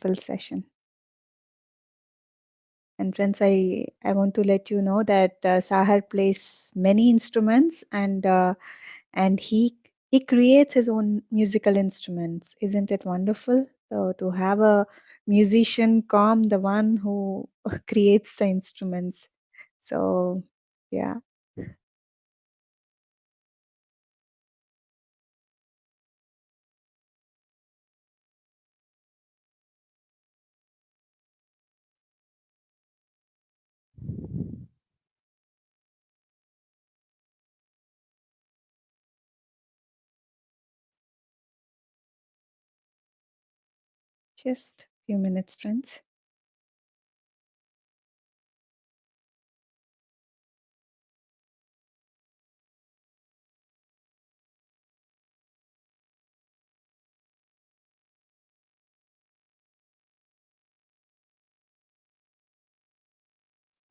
full session. And friends, I want to let you know that Saher plays many instruments, and he creates his own musical instruments. Isn't it wonderful? So to have a musician come the one who creates the instruments. So yeah, just few minutes, friends.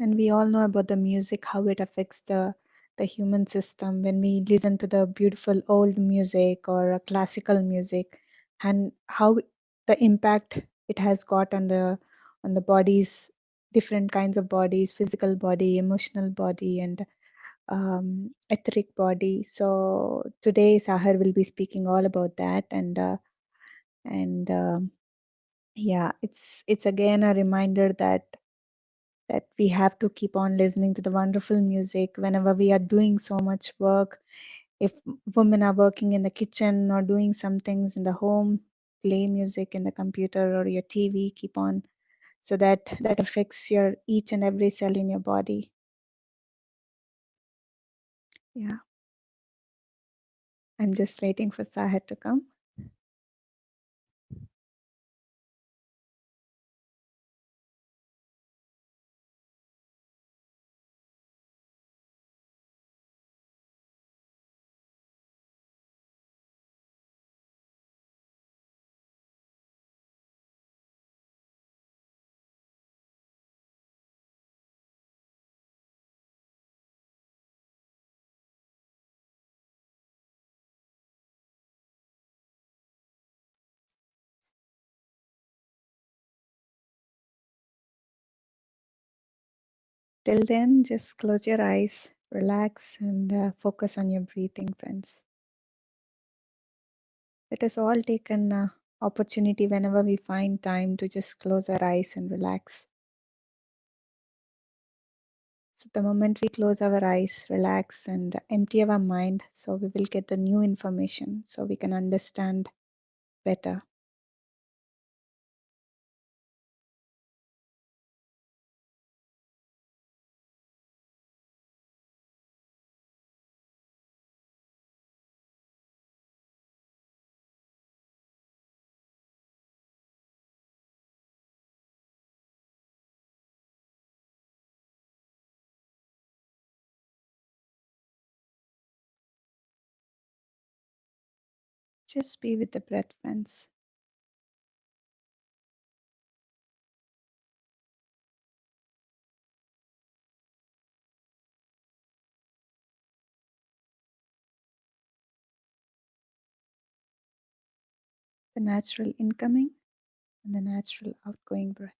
And we all know about the music, how it affects the human system when we listen to the beautiful old music or classical music, and how the impact it has got on the bodies, different kinds of bodies, physical body, emotional body, and etheric body. So today Sahar will be speaking all about that, and yeah, it's again a reminder that we have to keep on listening to the wonderful music whenever we are doing so much work. If women are working in the kitchen or doing some things in the home, play music in the computer or your TV, keep on, so that affects your each and every cell in your body. Yeah, I'm just waiting for Sahar to come. Till then, just close your eyes, relax, and focus on your breathing, friends. Let us all take an opportunity whenever we find time to just close our eyes and relax. So the moment we close our eyes, relax, and empty our mind, so we will get the new information so we can understand better. Just be with the breath, friends. The natural incoming and the natural outgoing breath.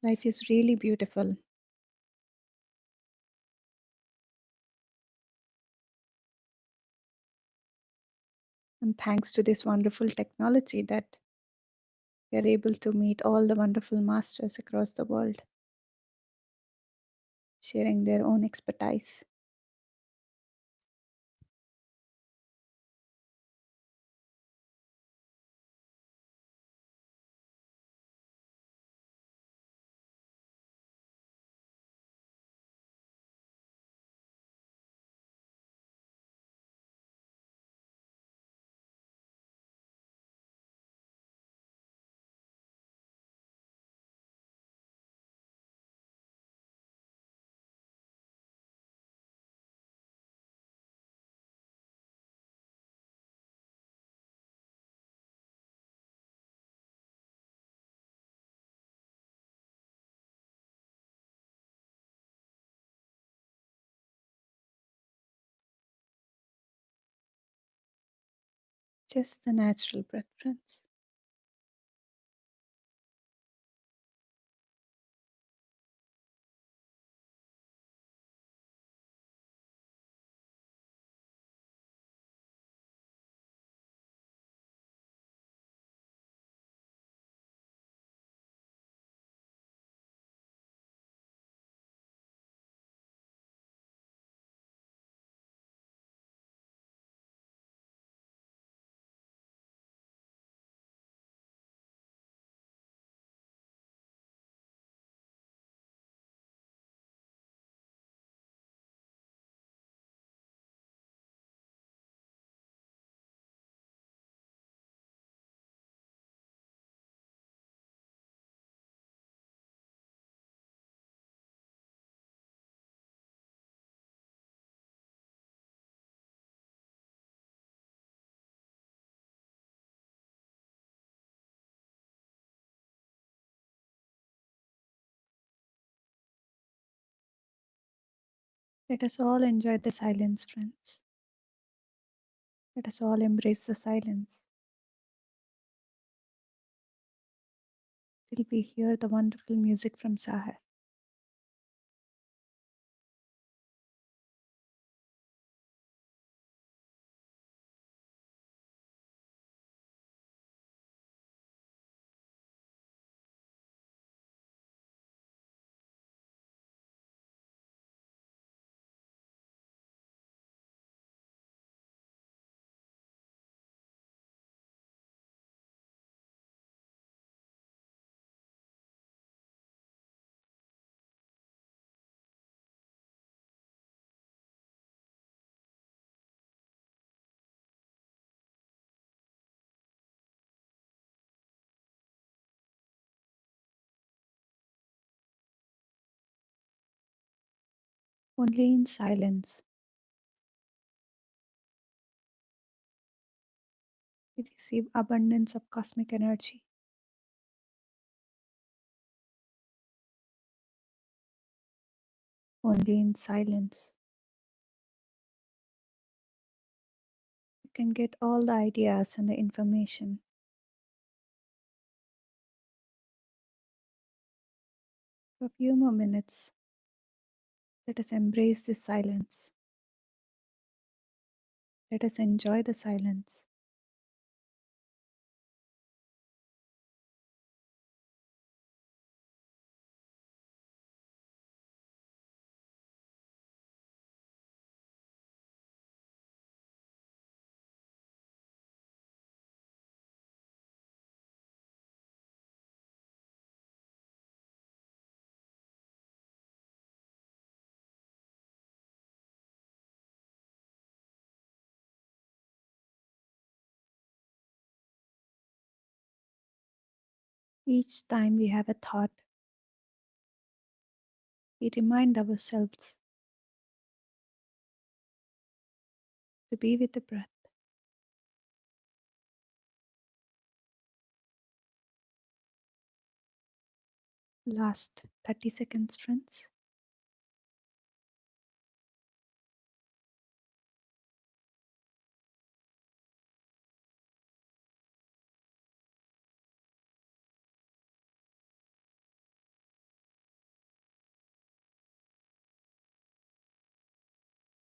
Life is really beautiful. And thanks to this wonderful technology that we are able to meet all the wonderful masters across the world, sharing their own expertise. Just the natural breath, friends. Let us all enjoy the silence, friends. Let us all embrace the silence till we hear the wonderful music from Saher. Only in silence we receive abundance of cosmic energy. Only in silence you can get all the ideas and the information. For a few more minutes, let us embrace this silence. Let us enjoy the silence. Each time we have a thought, we remind ourselves to be with the breath. Last 30 seconds, friends.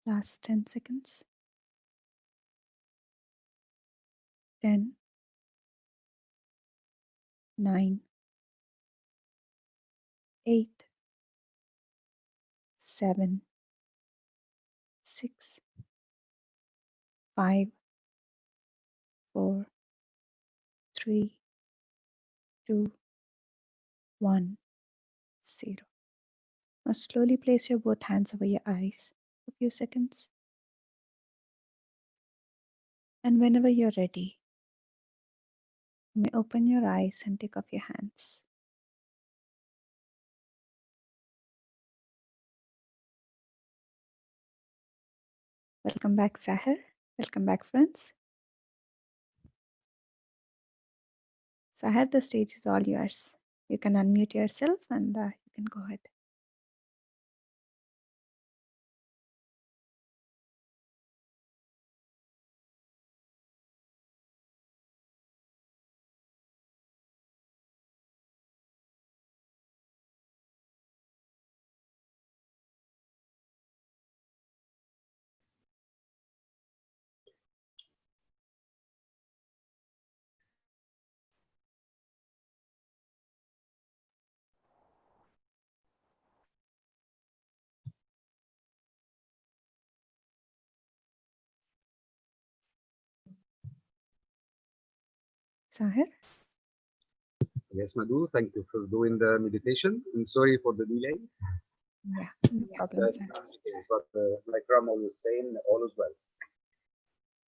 Last 10 seconds. 10, 9, 8, 7, 6, 5, 4, 3, 2, 1, 0. Now slowly place your both hands over your eyes for a few seconds. And whenever you're ready, you may open your eyes and take off your hands. Welcome back, Saher. Welcome back, friends. Saher, the stage is all yours. You can unmute yourself and you can go ahead. Saher? Yes, Madhu, thank you for doing the meditation. And sorry for the delay. Yeah, no problem, But, Saher. but like Rama was saying, all is well.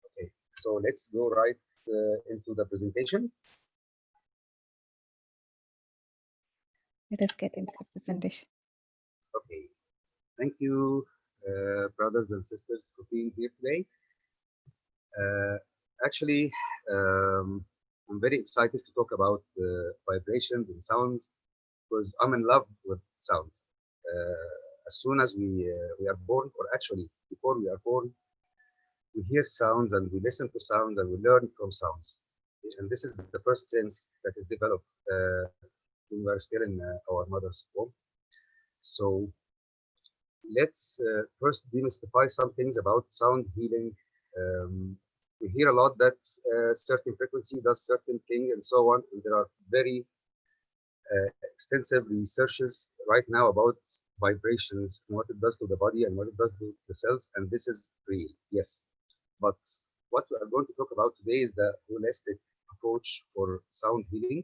Okay, so let's go right into the presentation. Let us get into the presentation. Okay, thank you, brothers and sisters, for being here today. Uh, actually, I'm very excited to talk about vibrations and sounds because I'm in love with sounds. As soon as we are born, or actually before we are born, we hear sounds and we listen to sounds and we learn from sounds. And this is the first sense that is developed when we are still in our mother's womb. So let's first demystify some things about sound healing. We hear a lot that certain frequency does certain thing and so on. And there are very extensive researches right now about vibrations and what it does to the body and what it does to the cells. And this is real, yes. But what we are going to talk about today is the holistic approach for sound healing,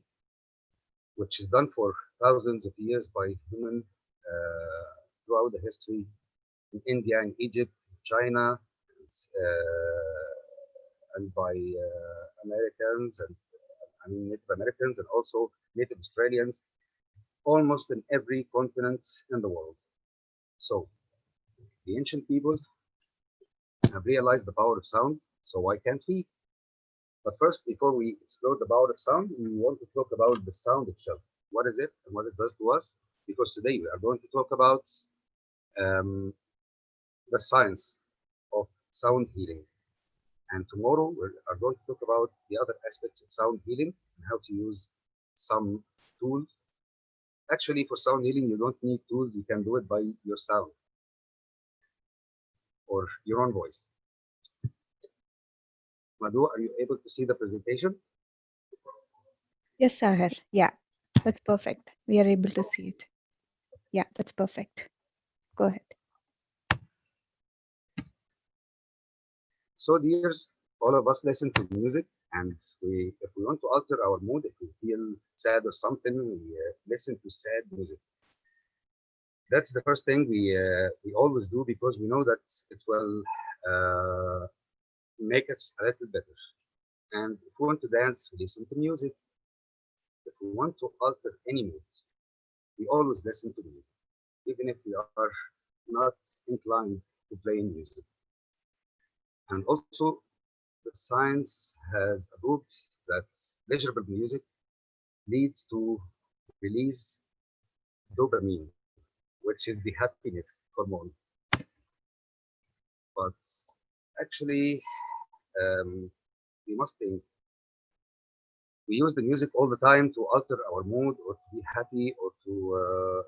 which is done for thousands of years by human throughout the history in India and Egypt, China, and by Americans and I mean Native Americans and also Native Australians, almost in every continent in the world. So the ancient people have realized the power of sound. So why can't we? But first, before we explore the power of sound, we want to talk about the sound itself. What is it and what it does to us? Because today we are going to talk about um, the science of sound healing. And tomorrow we are going to talk about the other aspects of sound healing and how to use some tools. Actually, for sound healing, you don't need tools. You can do it by your sound or your own voice. Madhu, are you able to see the presentation? Yes, Saher. Yeah, that's perfect. We are able to see it. Yeah, that's perfect. Go ahead. So, dears, all of us listen to music, and if we want to alter our mood, if we feel sad or something, we listen to sad music. That's the first thing we always do because we know that it will uh, make us a little better. And if we want to dance, we listen to music. If we want to alter any mood, we always listen to music, even if we are not inclined to play music. And also, the science has proved that pleasurable music leads to release dopamine, which is the happiness hormone. But actually, um, we must think we use the music all the time to alter our mood or to be happy or to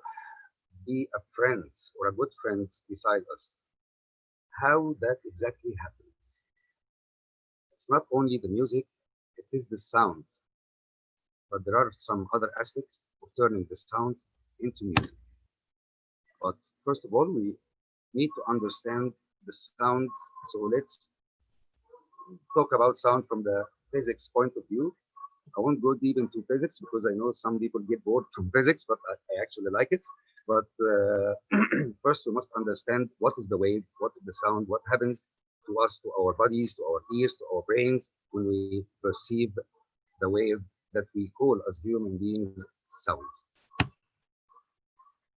be a friend or a good friend beside us. How that exactly happens? It's not only the music, it is the sounds, but there are some other aspects of turning the sounds into music. But first of all, we need to understand the sounds. So let's talk about sound from the physics point of view. I won't go deep into physics because I know some people get bored from physics, but I actually like it. But first, we must understand what is the wave, what is the sound, what happens to us, to our bodies, to our ears, to our brains when we perceive the wave that we call as human beings sound.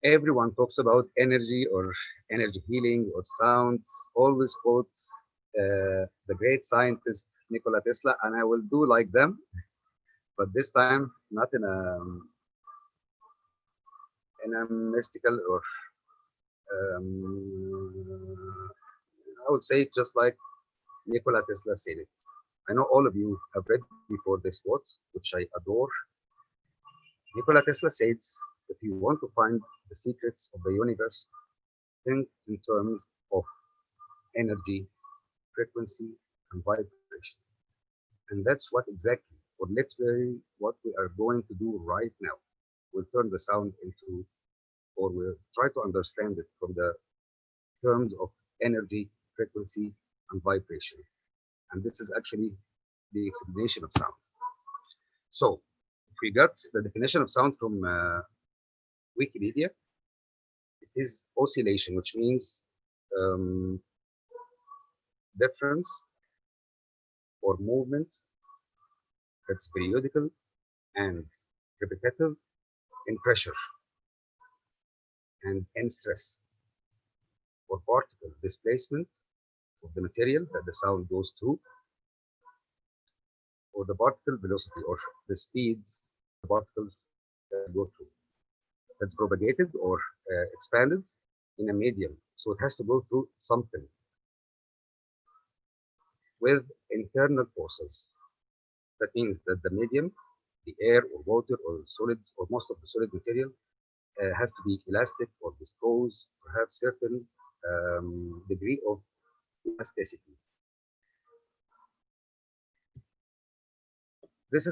Everyone talks about energy or energy healing or sounds, always quotes the great scientist Nikola Tesla, and I will do like them, but this time not in a mystical or I would say just like Nikola Tesla said it. I know all of you have read before this quote, which I adore. Nikola Tesla says, if you want to find the secrets of the universe, think in terms of energy, frequency, and vibration. And that's what exactly, or literally what we are going to do right now. We'll turn the sound into, or we'll try to understand it from the terms of energy, frequency, and vibration. And this is actually the explanation of sounds. So if we got the definition of sound from Wikipedia, it is oscillation, which means um, difference or movement that's periodical and repetitive in pressure and in stress, or particle displacement of the material that the sound goes through, or the particle velocity or the speeds of the particles that go through, that's propagated or expanded in a medium. So it has to go through something with internal forces. That means that the medium, the air or water or solids or most of the solid material has to be elastic or viscose or have certain degree of elasticity.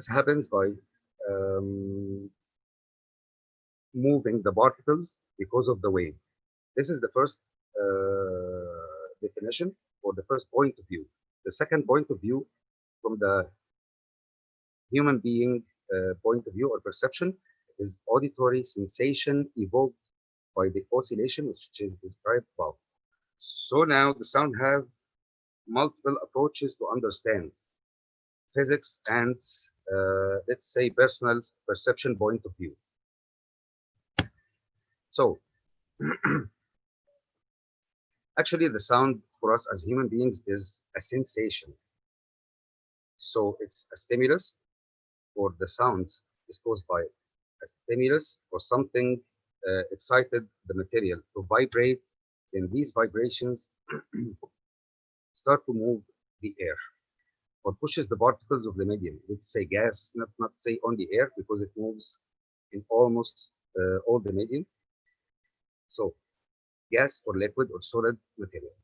Happens by um, moving the particles because of the wave. This is the first definition or the first point of view. The second point of view from the human being point of view or perception is auditory sensation evoked by the oscillation which is described above. So now the sound have multiple approaches to understand physics and let's say personal perception point of view. So actually the sound for us as human beings is a sensation. So it's a stimulus, or the sound is caused by a stimulus or something excited the material to vibrate. Then these vibrations start to move the air or pushes the particles of the medium. Let's say gas, not say only air because it moves in almost all the medium. So gas or liquid or solid material.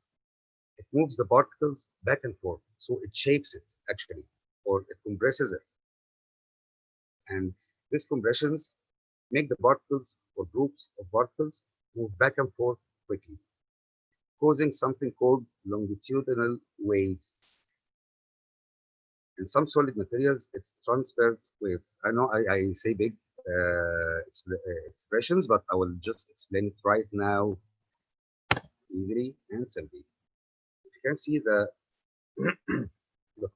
It moves the particles back and forth. So it shakes it actually, or it compresses it. And these compressions make the particles or groups of particles move back and forth quickly, causing something called longitudinal waves. In some solid materials, it's transverse waves. I know I say big expressions, but I will just explain it right now easily and simply. You can see the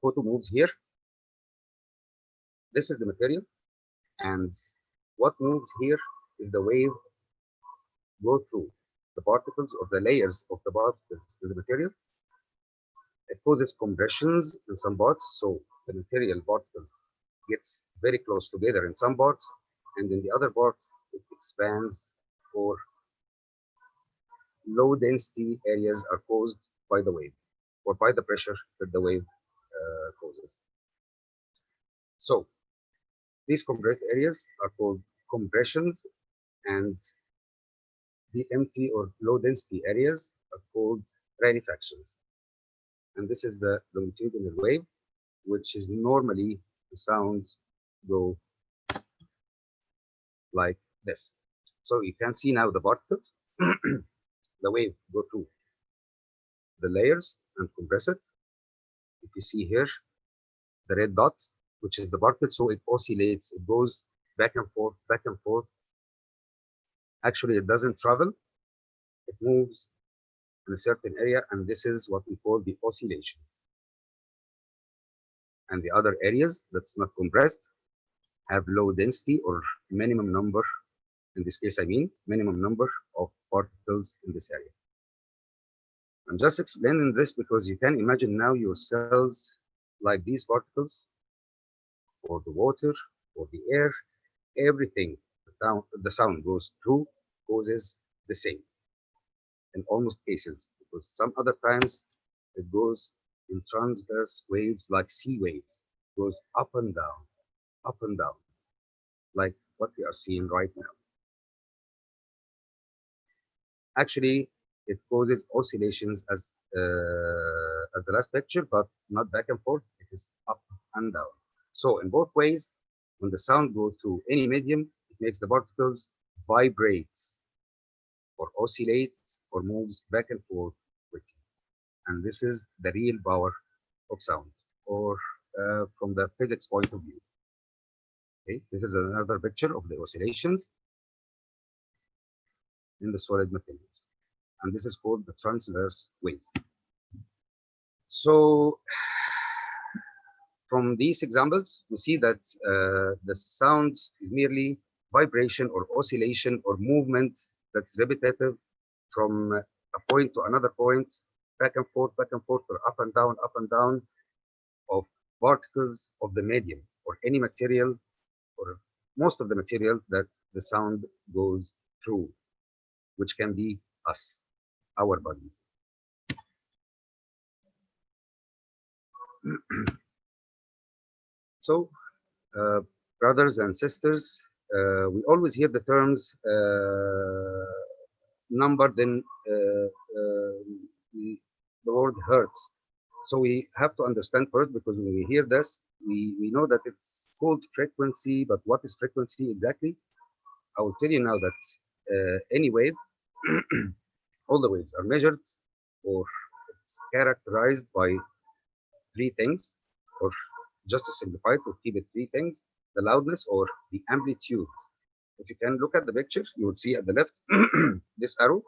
photo moves here. This is the material, and what moves here is the wave go through the particles or the layers of the particles in the material. It causes compressions in some parts, so the material particles gets very close together in some parts, and in the other parts it expands, or low density areas are caused by the wave or by the pressure that the wave causes. So these compressed areas are called compressions, and the empty or low density areas are called rarefactions. And this is the longitudinal wave, which is normally the sound go like this. So you can see now the particles, the wave go through the layers and compress it. If you see here, the red dots, which is the particle, so it oscillates, it goes back and forth, back and forth. Actually, it doesn't travel, it moves in a certain area, and this is what we call the oscillation. And the other areas that's not compressed have low density or minimum number, in this case I mean minimum number of particles in this area. I'm just explaining this because you can imagine now your cells like these particles, or the water, or the air, everything the sound goes through causes the same in almost cases, because some other times it goes in transverse waves like sea waves, goes up and down, like what we are seeing right now. Actually, it causes oscillations as the last picture, but not back and forth. It is up and down. So in both ways, when the sound goes through any medium, it makes the particles vibrate or oscillate or moves back and forth quickly. And this is the real power of sound, or from the physics point of view. Okay, this is another picture of the oscillations in the solid materials, and this is called the transverse waves. So from these examples, we see that the sound is merely vibration or oscillation or movement that's repetitive from a point to another point, back and forth, or up and down of particles of the medium or any material or most of the material that the sound goes through, which can be us, our bodies. So, brothers and sisters, we always hear the terms number, then the word hertz. So we have to understand first, because when we hear this, we know that it's called frequency, but what is frequency exactly? I will tell you now that any wave, all the waves are measured, or it's characterized by three things, or just to simplify it, we'll keep it three things: the loudness or the amplitude. If you can look at the picture, you will see at the left, this arrow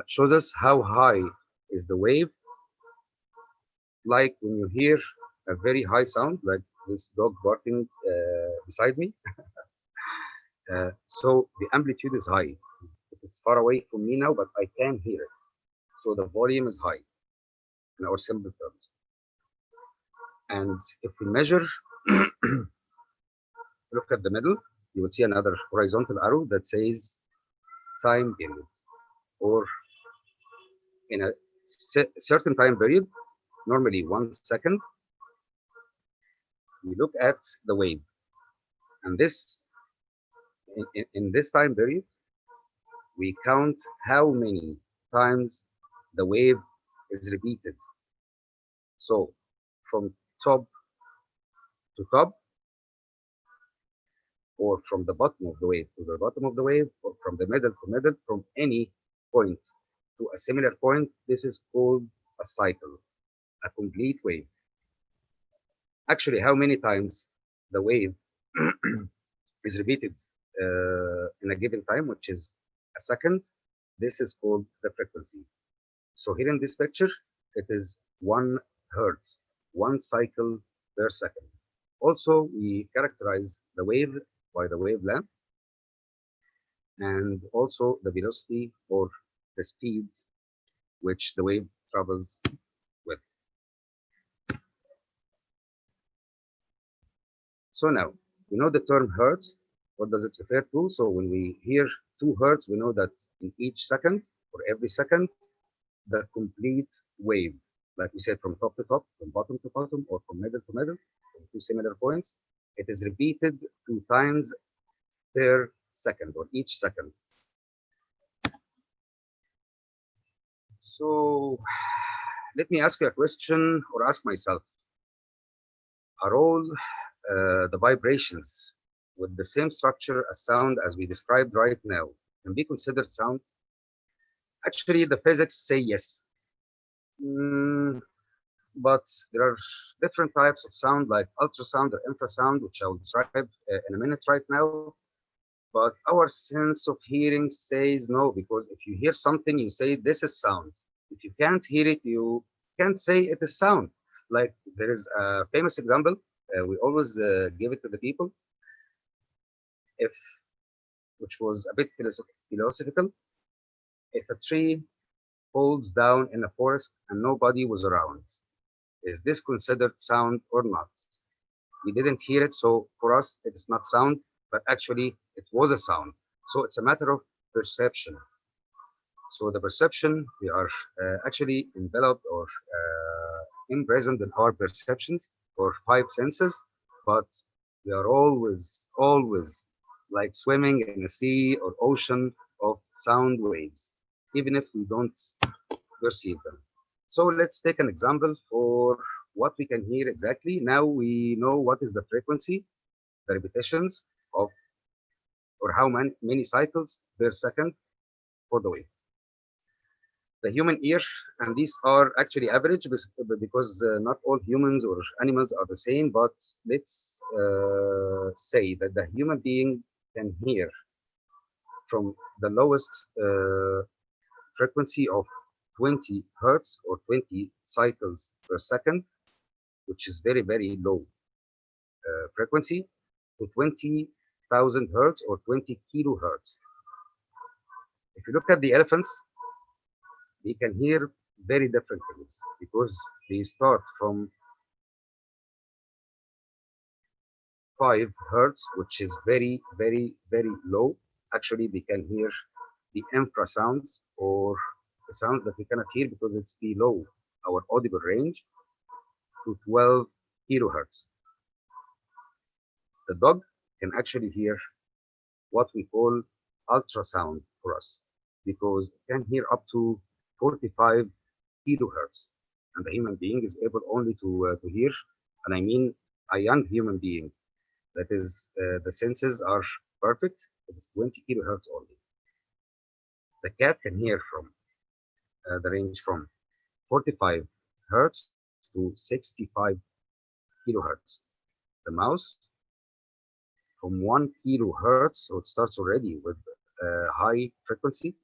shows us how high is the wave. Like when you hear a very high sound, like this dog barking beside me, so the amplitude is high. It is far away from me now, but I can hear it. So the volume is high in our simple terms. And if we measure, look at the middle, you will see another horizontal arrow that says time period, or in a certain time period, normally 1 second, we look at the wave. And this, in this time period, we count how many times the wave is repeated. So from top to top, or from the bottom of the wave to the bottom of the wave, or from the middle to middle, from any point to a similar point, this is called a cycle, a complete wave. Actually, how many times the wave is repeated in a given time, which is a second, this is called the frequency. So here in this picture, it is 1 hertz, 1 cycle per second. Also, we characterize the wave by the wavelength, and also the velocity or the speed which the wave travels with. So now, we know the term hertz. What does it refer to? So when we hear 2 hertz, we know that in each second, or every second, the complete wave, like we said, from top to top, from bottom to bottom, or from middle to middle, from two similar points, it is repeated 2 times per second, or each second. So let me ask you a question, or ask myself, are all the vibrations with the same structure as sound as we described right now can be considered sound? Actually, the physics say yes. But there are different types of sound, like ultrasound or infrasound, which I will describe in a minute right now. But our sense of hearing says no, because if you hear something, you say this is sound. If you can't hear it, you can't say it is sound. Like there is a famous example, we always give it to the people, if which was a bit philosophical. If a tree falls down in a forest and nobody was around, is this considered sound or not? We didn't hear it, so for us it is not sound, but actually it was a sound. So it's a matter of perception. So the perception, we are actually enveloped or imprisoned in our perceptions or five senses, but we are always like swimming in a sea or ocean of sound waves, even if we don't perceive them. So let's take an example for what we can hear exactly. Now we know what is the frequency, the repetitions of, or how many cycles per second for the wave. the human ear, and these are actually average because not all humans or animals are the same, but let's say that the human being can hear from the lowest frequency of 20 hertz or 20 cycles per second, which is very, very low frequency, to 20,000 hertz or 20 kilohertz. If you look at the elephants, they can hear very different things because they start from 5 hertz, which is very, very, very low. Actually, they can hear the infrasounds or the sounds that we cannot hear because it's below our audible range to 12 kilohertz. The dog can actually hear what we call ultrasound for us because it can hear up to 45 kilohertz, and the human being is able only to hear, and I mean a young human being that is the senses are perfect. It is 20 kilohertz only. The cat can hear from the range from 45 hertz to 65 kilohertz. The mouse from 1 kilohertz, so it starts already with high frequency,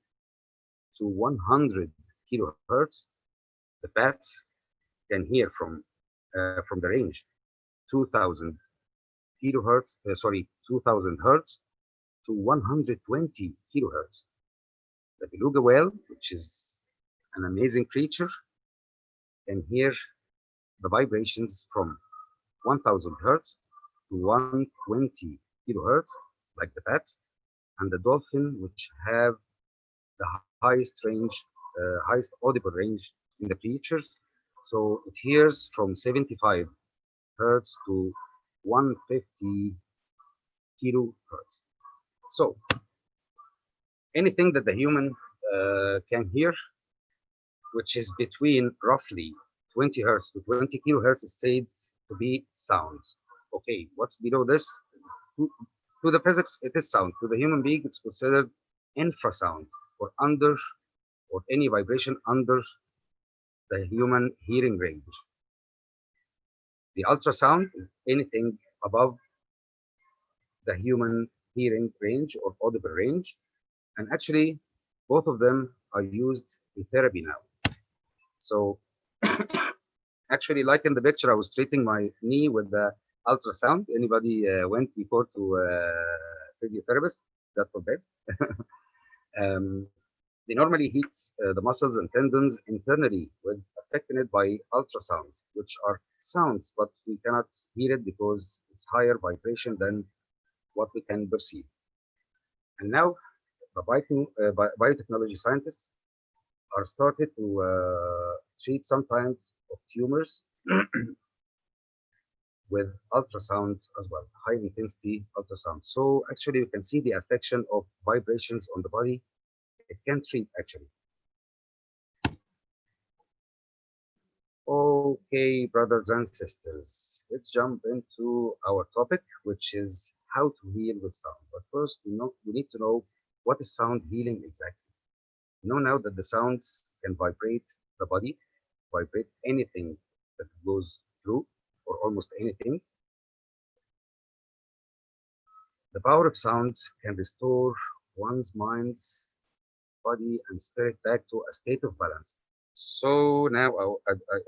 to 100 kilohertz. The bats can hear from the range 2000 kilohertz, 2000 hertz to 120 kilohertz. The beluga whale, which is an amazing creature, can hear the vibrations from 1000 hertz to 120 kilohertz, like the bats, and the dolphin, which have the highest audible range in the creatures. So it hears from 75 hertz to 150 kilohertz. So anything that the human can hear, which is between roughly 20 hertz to 20 kilohertz, is said to be sounds. Okay, what's below this? To the physics, it is sound. To the human being, it's considered infrasound or under or any vibration under the human hearing range. The ultrasound is anything above the human hearing range or audible range. And actually, both of them are used in therapy now. So actually, like in the picture, I was treating my knee with the ultrasound. Anybody went before to physiotherapist? God forbid. um, they normally heat the muscles and tendons internally with affecting it by ultrasounds, which are sounds, but we cannot hear it because it's higher vibration than what we can perceive. And now the biotechnology scientists are started to treat sometimes of tumors with ultrasounds as well, high intensity ultrasound. So actually you can see the affection of vibrations on the body. It can treat actually. Okay, brothers and sisters, let's jump into our topic, which is how to heal with sound. But first, we need to know what is sound healing exactly. We know now that the sounds can vibrate the body, vibrate anything that goes through, or almost anything. The power of sounds can restore one's mind's body and spirit back to a state of balance. So now,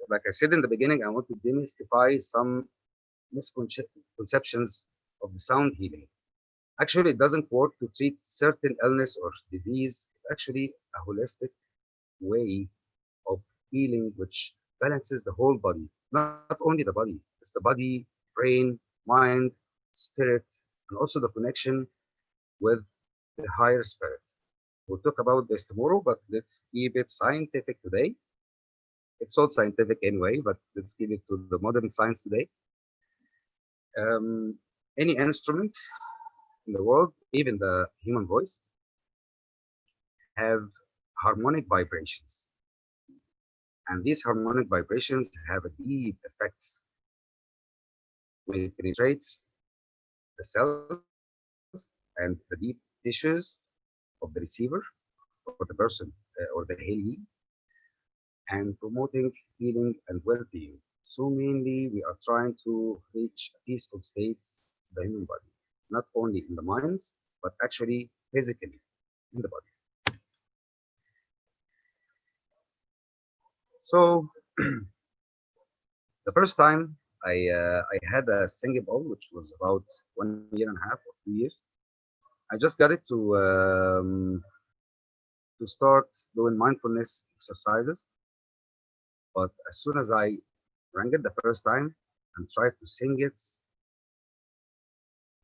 like I said in the beginning, I want to demystify some misconceptions of the sound healing. Actually, it doesn't work to treat certain illness or disease. It's actually a holistic way of healing which balances the whole body, not only the body, it's the body, brain, mind, spirit, and also the connection with the higher spirit. We'll talk about this tomorrow, but let's keep it scientific today. It's all scientific anyway, but let's give it to the modern science today. Um, any instrument in the world, even the human voice, have harmonic vibrations. And these harmonic vibrations have a deep effects when it penetrates the cells and the deep tissues of the receiver or the person or the healee. and promoting healing and well-being. So mainly we are trying to reach a peaceful state of the human body, not only in the mind, but actually physically in the body. So the first time I had a singing bowl, which was about 1 year and a half or 2 years. I just got it to start doing mindfulness exercises. But as soon as I rang it the first time and tried to sing it,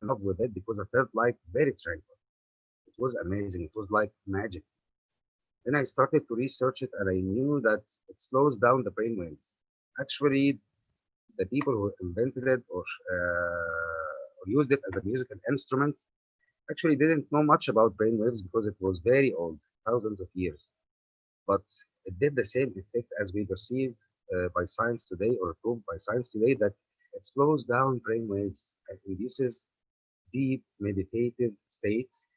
I fell in love with it because I felt like very tranquil. It was amazing. It was like magic. Then I started to research it and I knew that it slows down the brain waves. Actually, the people who invented it or used it as a musical instrument actually didn't know much about brain waves because it was very old, thousands of years. But it did the same effect as we perceived by science today or proved by science today that it slows down brain waves and induces deep meditative states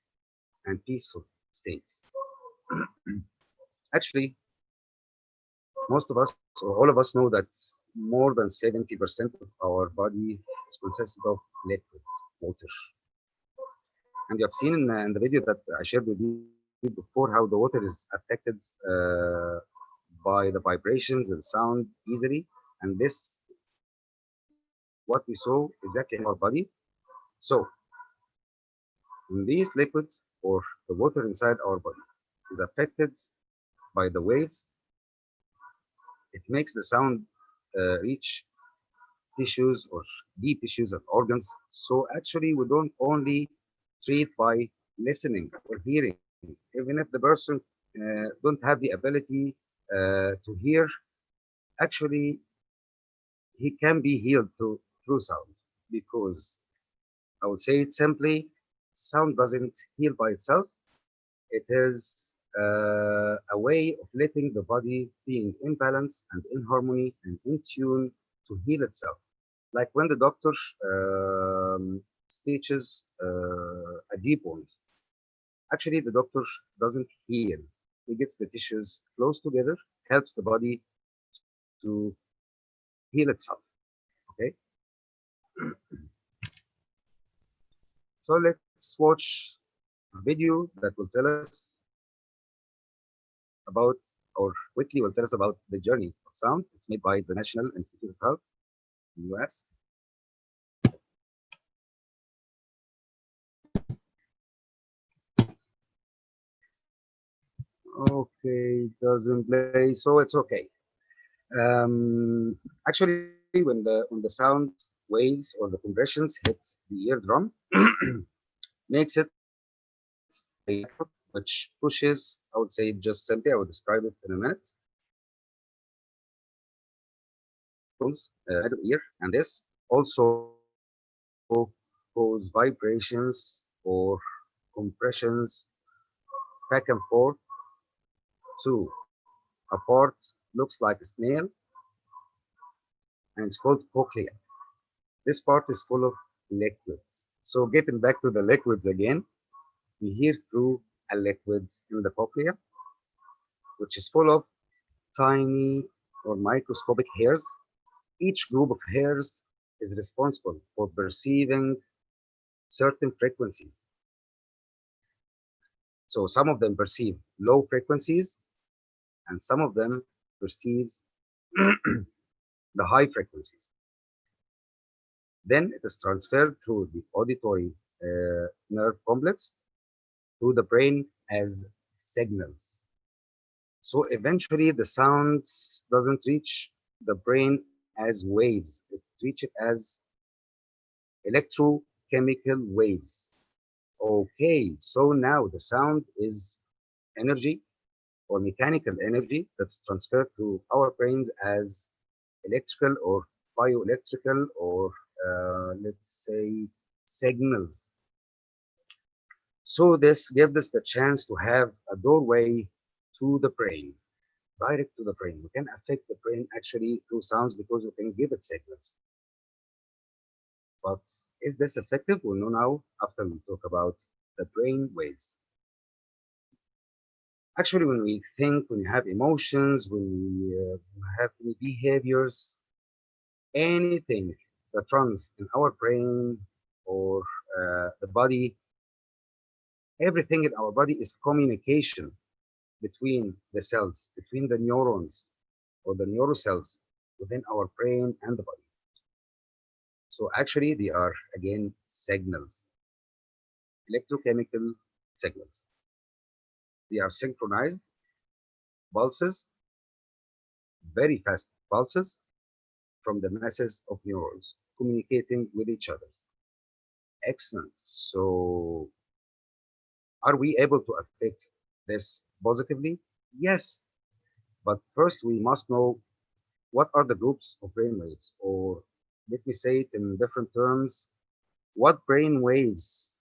and peaceful states. Actually, most of us or all of us know that more than 70% of our body is consisted of liquids, water. And you have seen in the video that I shared with you before how the water is affected by the vibrations and sound easily. And this what we saw exactly in our body. So when these liquids or the water inside our body is affected by the waves, it makes the sound reach tissues or deep tissues and organs. So actually, we don't only treat by listening or hearing, even if the person don't have the ability to hear. Actually, he can be healed through sound because I would say it simply, sound doesn't heal by itself. It is a way of letting the body being in balance and in harmony and in tune to heal itself. Like when the doctor stitches a deep wound, actually the doctor doesn't heal. He gets the tissues close together, helps the body to heal itself. Okay, so let's watch a video that will tell us about, or quickly will tell us about the journey of sound. It's made by the National Institute of Health in the US. Okay, doesn't play, so it's okay. Actually, when the sound waves or the compressions hit the eardrum, makes it a electrode which pushes. I would say just simply, I will describe it in a minute. Middle ear, and this also cause vibrations or compressions back and forth to a part looks like a snail, and it's called cochlea. This part is full of liquids. So getting back to the liquids again, we hear through a liquid in the cochlea, which is full of tiny or microscopic hairs. Each group of hairs is responsible for perceiving certain frequencies. So some of them perceive low frequencies and some of them perceives the high frequencies. Then it is transferred through the auditory nerve complex to the brain as signals. So eventually the sound doesn't reach the brain as waves. It reaches as electrochemical waves. Okay, so now the sound is energy or mechanical energy that's transferred to our brains as electrical or bioelectrical or let's say signals. So this gives us the chance to have a doorway to the brain, direct to the brain. We can affect the brain actually through sounds because we can give it signals. But is this effective? We'll know now after we talk about the brain waves. Actually, when we think, when we have emotions, when we have any behaviors, anything that runs in our brain or the body, everything in our body is communication between the cells, between the neurons or the neurocells within our brain and the body. So actually, they are again signals, electrochemical signals. They are synchronized pulses, very fast pulses from the masses of neurons communicating with each other. Excellent. So, are we able to affect this positively? Yes, but first we must know what are the groups of brain waves, or let me say it in different terms, what brain waves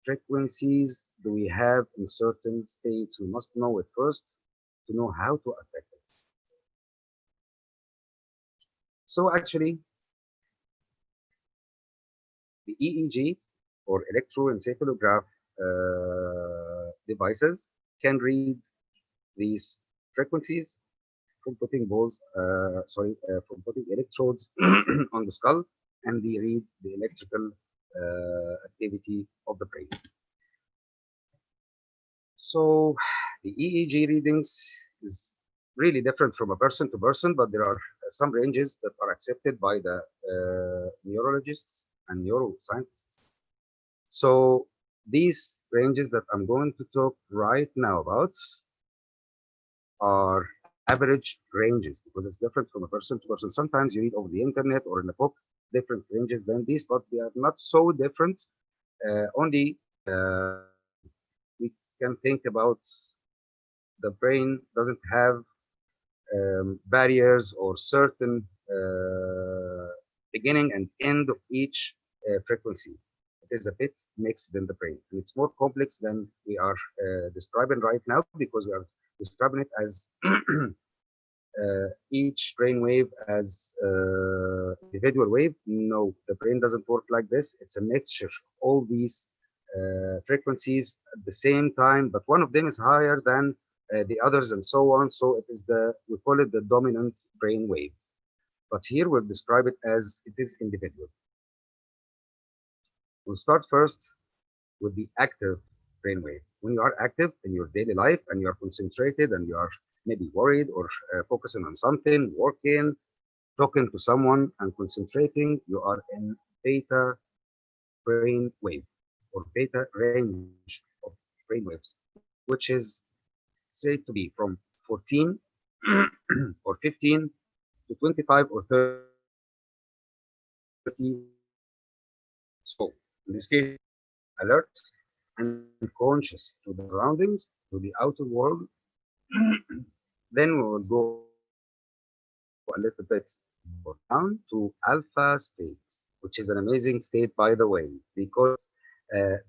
frequencies do we have in certain states? We must know it first to know how to affect it. So actually, the EEG or electroencephalograph devices can read these frequencies from putting from putting electrodes on the skull, and they read the electrical activity of the brain. So the EEG readings is really different from a person to person, but there are some ranges that are accepted by the neurologists and neuroscientists. So these ranges that I'm going to talk right now about are average ranges because it's different from a person to person. Sometimes you read over the internet or in a book different ranges than these, but they are not so different. Only we can think about the brain doesn't have barriers or certain beginning and end of each frequency. It is a bit mixed in the brain, and it's more complex than we are describing right now because we are describing it as each brain wave as individual wave. No, the brain doesn't work like this. It's a mixture of all these frequencies at the same time, but one of them is higher than the others, and so on. So it is we call it the dominant brain wave. But here we'll describe it as it is individual. We'll start first with the active brainwave. When you are active in your daily life and you are concentrated and you are maybe worried or focusing on something, working, talking to someone and concentrating, you are in beta brain wave or beta range of brain waves, which is said to be from 14 or 15 to 25 or 30 hertz. So in this case, alert and conscious to the surroundings, to the outer world. Then we will go a little bit more down to alpha states, which is an amazing state, by the way. They call it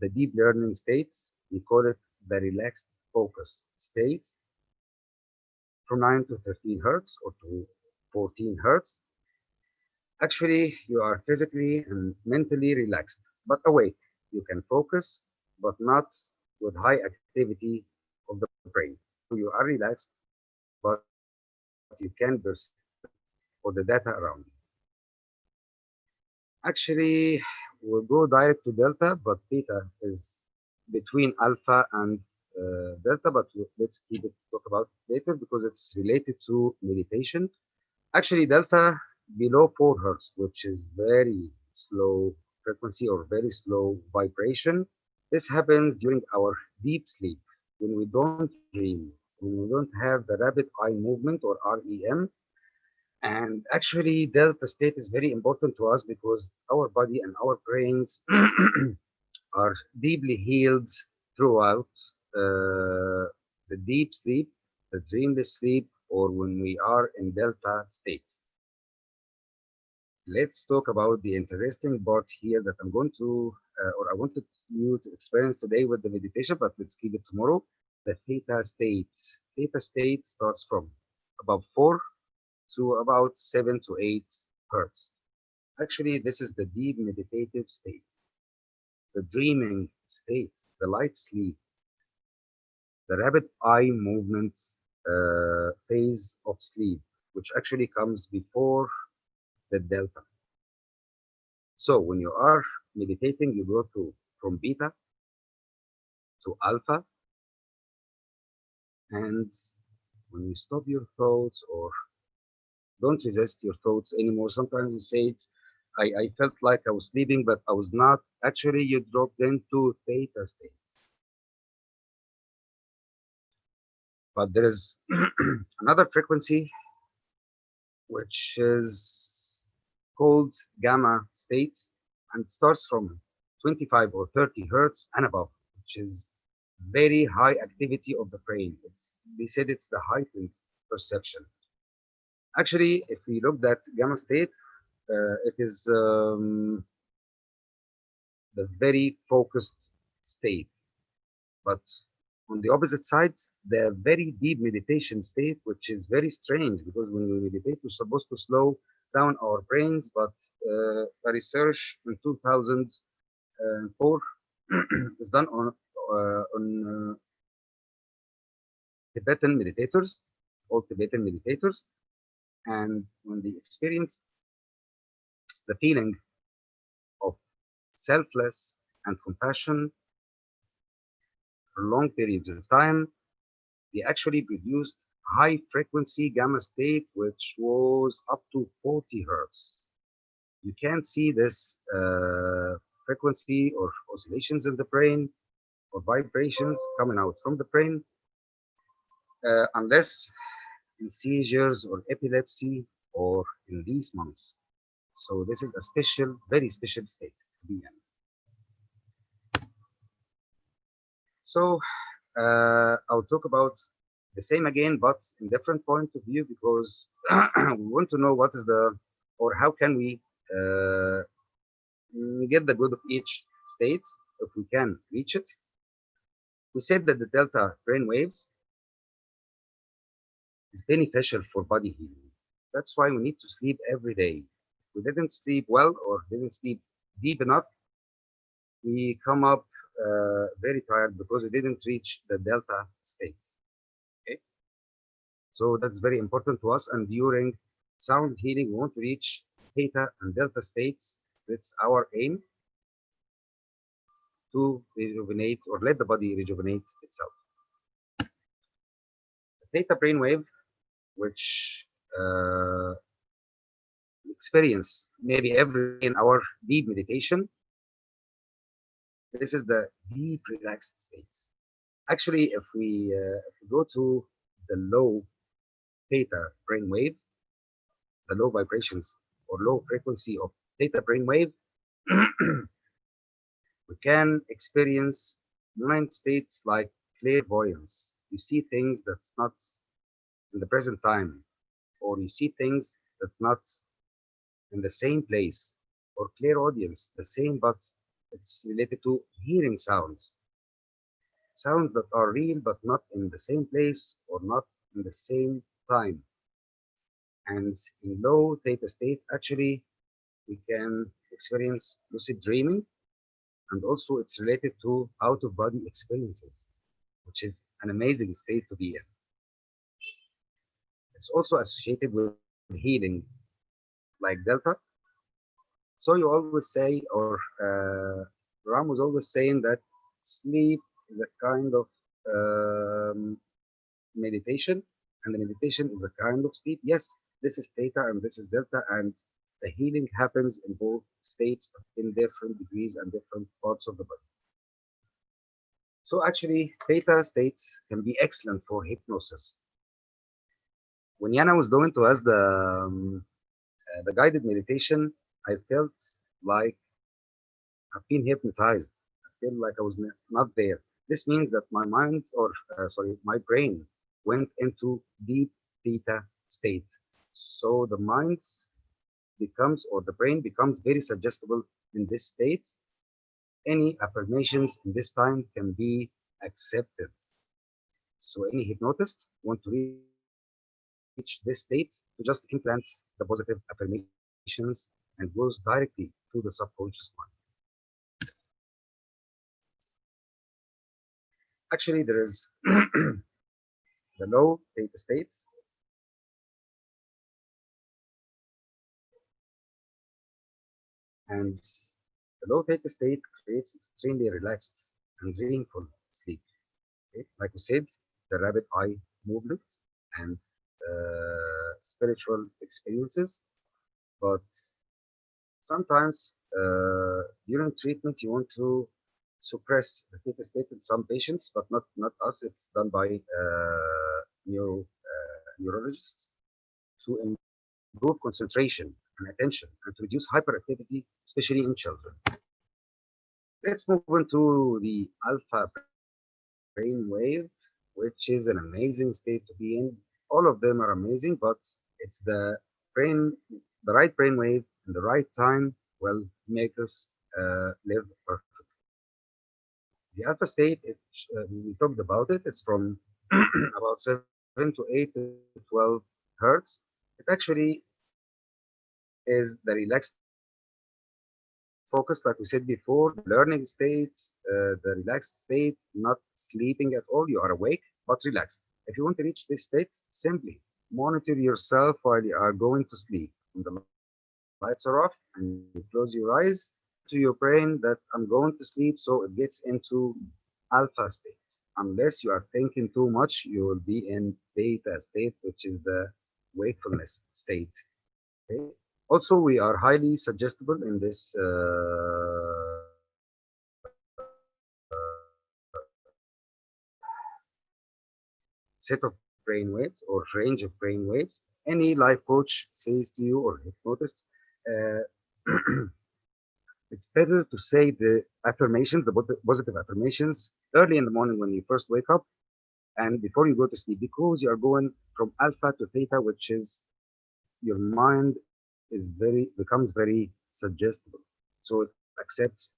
the deep learning states. We call it the relaxed focus states from 9 to 13 hertz or to 14 hertz. Actually, you are physically and mentally relaxed, but awake. You can focus, but not with high activity of the brain. So you are relaxed, but you can perceive for the data around you. Actually, we'll go direct to delta, but theta is between alpha and delta, but let's keep it talk about it later because it's related to meditation. Actually, delta below 4 hertz, which is very slow frequency or very slow vibration. This happens during our deep sleep when we don't dream, when we don't have the rapid eye movement or REM. And actually, delta state is very important to us because our body and our brains are deeply healed throughout the deep sleep, the dreamless sleep, or when we are in delta state. Let's talk about the interesting part here that I'm going to, or I wanted you to experience today with the meditation, but let's keep it tomorrow. The theta state. Theta state starts from about 4 to about 7 to 8 hertz. Actually, this is the deep meditative state, the dreaming state, the light sleep. the rapid eye movements phase of sleep, which actually comes before the delta. So when you are meditating, you go to from beta to alpha, and when you stop your thoughts or don't resist your thoughts anymore, sometimes you say it, I felt like I was sleeping, but I was not. Actually, you dropped into theta states. But there is another frequency which is called gamma states, and it starts from 25 or 30 hertz and above, which is very high activity of the brain. They said it's the heightened perception. Actually, if we look at gamma state, it is the very focused state. But on the opposite side, the very deep meditation state, which is very strange because when we meditate, we're supposed to slow down our brains. But a research in 2004 is done on Tibetan meditators, all Tibetan meditators, and when they experienced the feeling of selfless and compassion for long periods of time, they actually produced high frequency gamma state, which was up to 40 hertz. You can't see this frequency or oscillations in the brain or vibrations coming out from the brain unless in seizures or epilepsy or in these months. So this is a special, very special state to be in. So I'll talk about the same again, but in different point of view because we want to know what is the or how can we get the good of each state if we can reach it. We said that the delta brain waves is beneficial for body healing. That's why we need to sleep every day. If we didn't sleep well or didn't sleep deep enough, we come up very tired because we didn't reach the delta states. Okay, so that's very important to us. And during sound healing, we want to reach theta and delta states. That's our aim to rejuvenate or let the body rejuvenate itself. The theta brainwave, which uh, experience maybe every day in our deep meditation, this is the deep relaxed state. Actually, if we go to the low theta brainwave, the low vibrations or low frequency of theta brainwave, we can experience mind states like clairvoyance. You see things that's not in the present time, or you see things that's not in the same place, or clairaudience, the same, but it's related to hearing sounds. Sounds that are real but not in the same place or not in the same time. And in low theta state, actually, we can experience lucid dreaming, and also it's related to out of body experiences, which is an amazing state to be in. It's also associated with healing, like delta. So you always say, or Ram was always saying that sleep is a kind of meditation, and the meditation is a kind of sleep. Yes, this is theta and this is delta, and the healing happens in both states in different degrees and different parts of the body. So actually, theta states can be excellent for hypnosis. When Yana was doing to us the guided meditation, I felt like I've been hypnotized. I feel like I was not there. This means that my mind, or sorry, my brain went into deep theta state. So the mind becomes, or the brain becomes very suggestible in this state. Any affirmations in this time can be accepted. So any hypnotist want to reach this state to just implant the positive affirmations and goes directly to the subconscious mind. Actually, there is the low theta states, and the low theta state creates extremely relaxed and dreamful sleep. Okay? Like we said, the rapid eye movements and spiritual experiences. But sometimes during treatment, you want to suppress the theta state in some patients, but not us. It's done by neurologists to improve concentration and attention and to reduce hyperactivity, especially in children. Let's move on to the alpha brainwave, which is an amazing state to be in. All of them are amazing, but it's brain, the right brainwave and the right time will make us live perfectly. The alpha state, we talked about it. It's from about 7 to 8 to 12 hertz. It actually is the relaxed focus, like we said before, the learning state, the relaxed state, not sleeping at all. You are awake but relaxed. If you want to reach this state, simply monitor yourself while you are going to sleep. When the lights are off and you close your eyes, tell to your brain that I'm going to sleep, so it gets into alpha state. Unless you are thinking too much, you will be in beta state, which is the wakefulness state. Okay. Also, we are highly suggestible in this set of brainwaves or range of brainwaves. Any life coach says to you or hypnotist, uh, it's better to say the affirmations, the positive affirmations, early in the morning when you first wake up and before you go to sleep, because you are going from alpha to theta, which is your mind becomes very suggestible. So it accepts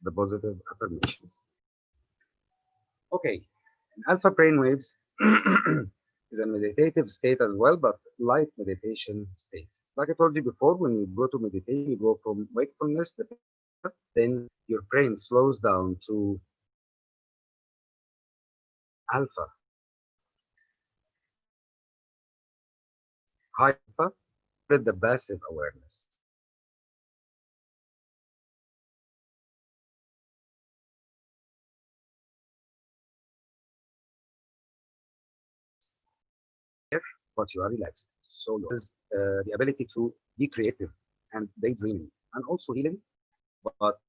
the positive affirmations. Okay, alpha brainwaves is a meditative state as well, but light meditation state. Like I told you before, when you go to meditation, you go from wakefulness to theta, then your brain slows down to alpha, high alpha, with the passive awareness. There, but you are relaxed. So you have the ability to be creative and daydreaming and also healing. But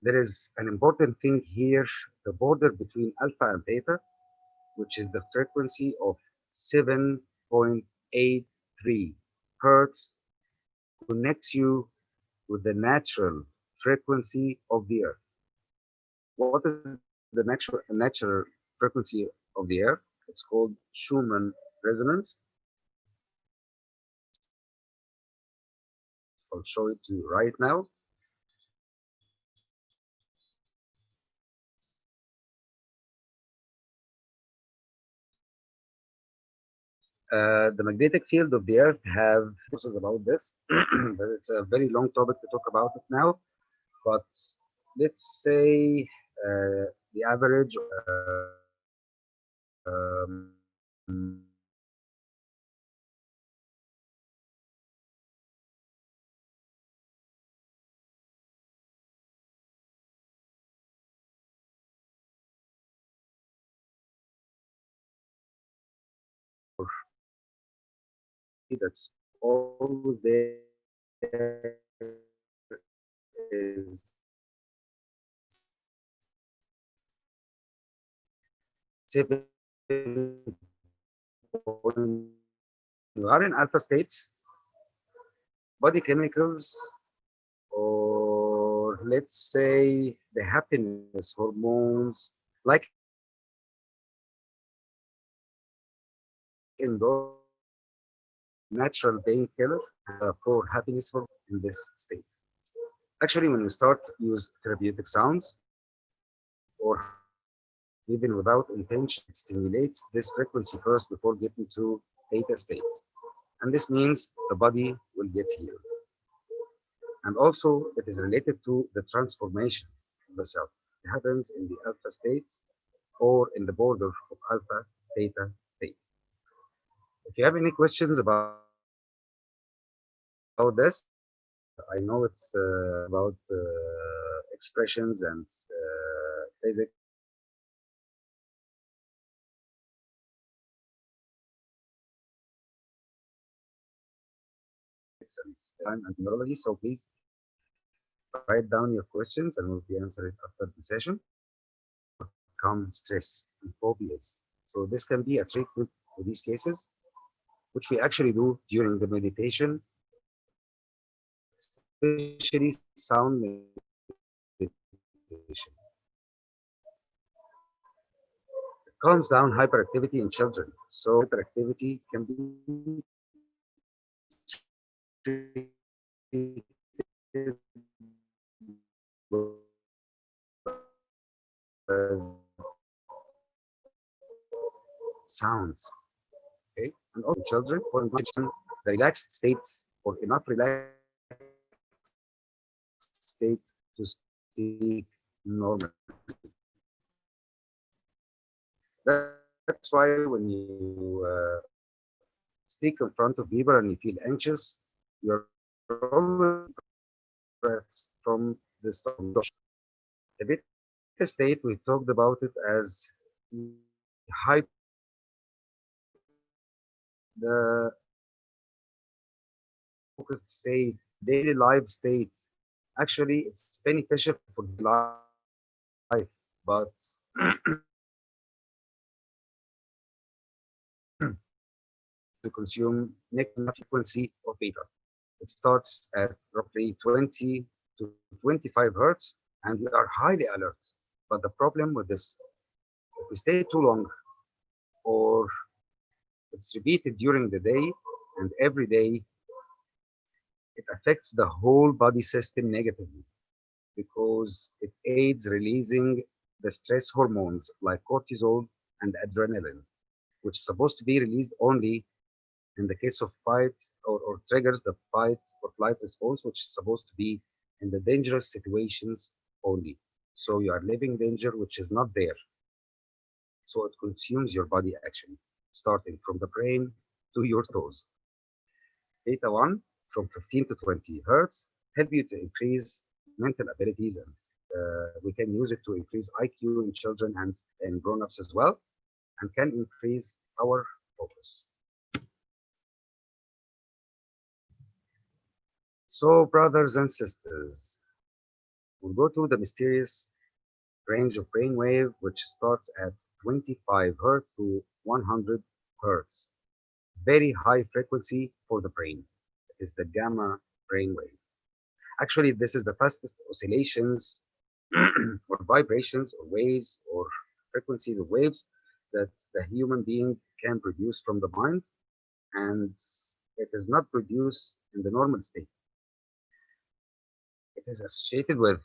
there is an important thing here, the border between alpha and theta, which is the frequency of 7.83 hertz, connects you with the natural frequency of the earth. What is the natural frequency of the earth? It's called Schumann resonance. I'll show it to you right now. The magnetic field of the earth have courses about this, but it's a very long topic to talk about it now. But let's say the average that's always there is 7. You are in alpha states, body chemicals, or let's say the happiness hormones, like endorphins, natural painkiller for happiness hormone in this state. Actually, when we start use therapeutic sounds or even without intention, it stimulates this frequency first before getting to theta states. And this means the body will get healed. And also, it is related to the transformation. the cell. It happens in the alpha states or in the border of alpha theta states. If you have any questions about this, I know it's about expressions and physics and time and neurology. So please write down your questions and we'll be answering it after the session. Overcome stress and phobias. So this can be a treatment for these cases, which we actually do during the meditation, especially sound meditation. It calms down hyperactivity in children. So hyperactivity can be treated with sounds. Okay, and also in children for the relaxed states or enough relaxed states to speak normally. That's why when you speak in front of people and you feel anxious, you're always breaths from the start. The beta state, we talked about it as the high the focused state, daily life state. Actually, it's beneficial for the life, but to consume next frequency of beta. It starts at roughly 20 to 25 hertz, and we are highly alert. But the problem with this, if we stay too long or it's repeated during the day and every day, it affects the whole body system negatively because it aids releasing the stress hormones like cortisol and adrenaline, which is supposed to be released only in the case of fights or triggers the fight or flight response, which is supposed to be in the dangerous situations only. So you are living danger, which is not there. So it consumes your body actually, starting from the brain to your toes. Theta 1 from 15 to 20 hertz help you to increase mental abilities, and we can use it to increase IQ in children and in grown-ups as well, and can increase our focus. So, brothers and sisters, we'll go to the mysterious range of brainwave, which starts at 25 hertz to 100 hertz. Very high frequency for the brain. It is the gamma brainwave. Actually, this is the fastest oscillations or vibrations or waves or frequencies of waves that the human being can produce from the mind, and it is not produced in the normal state. It is associated with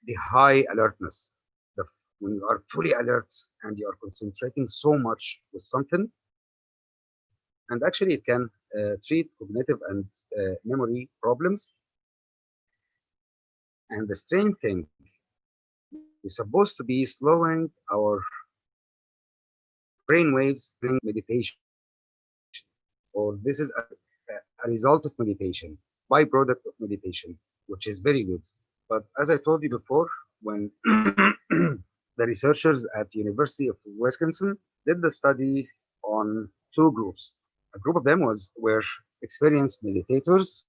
the high alertness. The, when you are fully alert and you are concentrating so much with something, and actually it can treat cognitive and memory problems. And the strange thing, we're supposed to be slowing our brain waves during meditation, or this is a result of meditation, byproduct of meditation, which is very good. But as I told you before, when the researchers at University of Wisconsin did the study on two groups. A group of them were experienced meditators,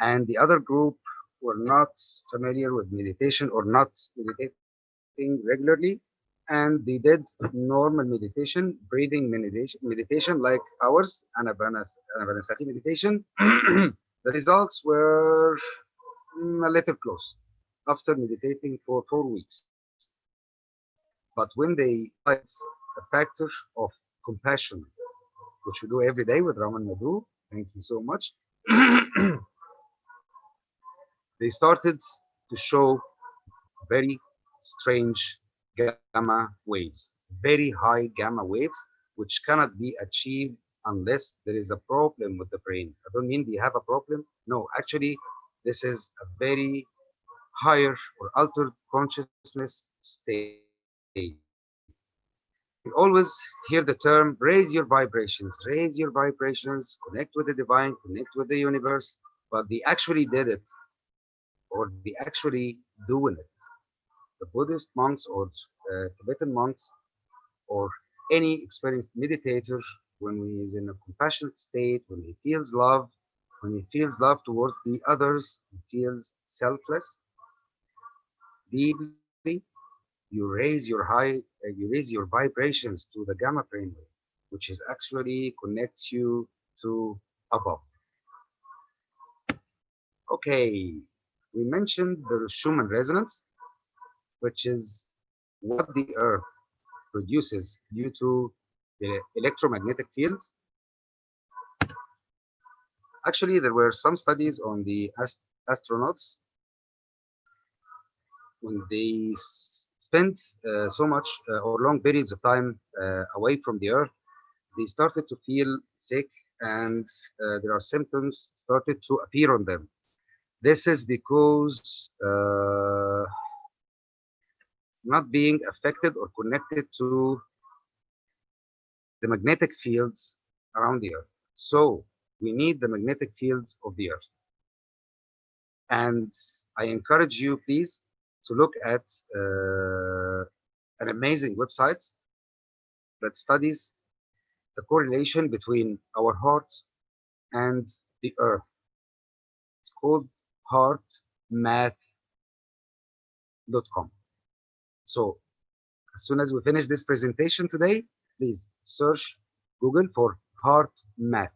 and the other group were not familiar with meditation or not meditating regularly, and they did normal meditation, breathing meditation like ours, anapanasati meditation. The results were a little close after meditating for 4 weeks. But when they applied the factor of compassion, which we do every day with Raman Madhu, thank you so much, they started to show very strange gamma waves, very high gamma waves, which cannot be achieved unless there is a problem with the brain. I don't mean they have a problem. No, actually, this is a very higher or altered consciousness state. We always hear the term raise your vibrations, connect with the divine, connect with the universe, but they actually did it, or they actually doing it. The Buddhist monks or Tibetan monks or any experienced meditator, when he is in a compassionate state, when he feels love towards the others, he feels selfless deeply, you raise your vibrations to the gamma brainwave, which is actually connects you to above. Okay, we mentioned the Schumann resonance, which is what the Earth produces due to the electromagnetic fields. Actually, there were some studies on the astronauts when they spent so much or long periods of time away from the Earth, they started to feel sick, and there are symptoms started to appear on them. This is because not being affected or connected to the magnetic fields around the Earth. So we need the magnetic fields of the Earth. And I encourage you, please, to look at an amazing website that studies the correlation between our hearts and the Earth. It's called heartmath.com. So as soon as we finish this presentation today, please search Google for heart math.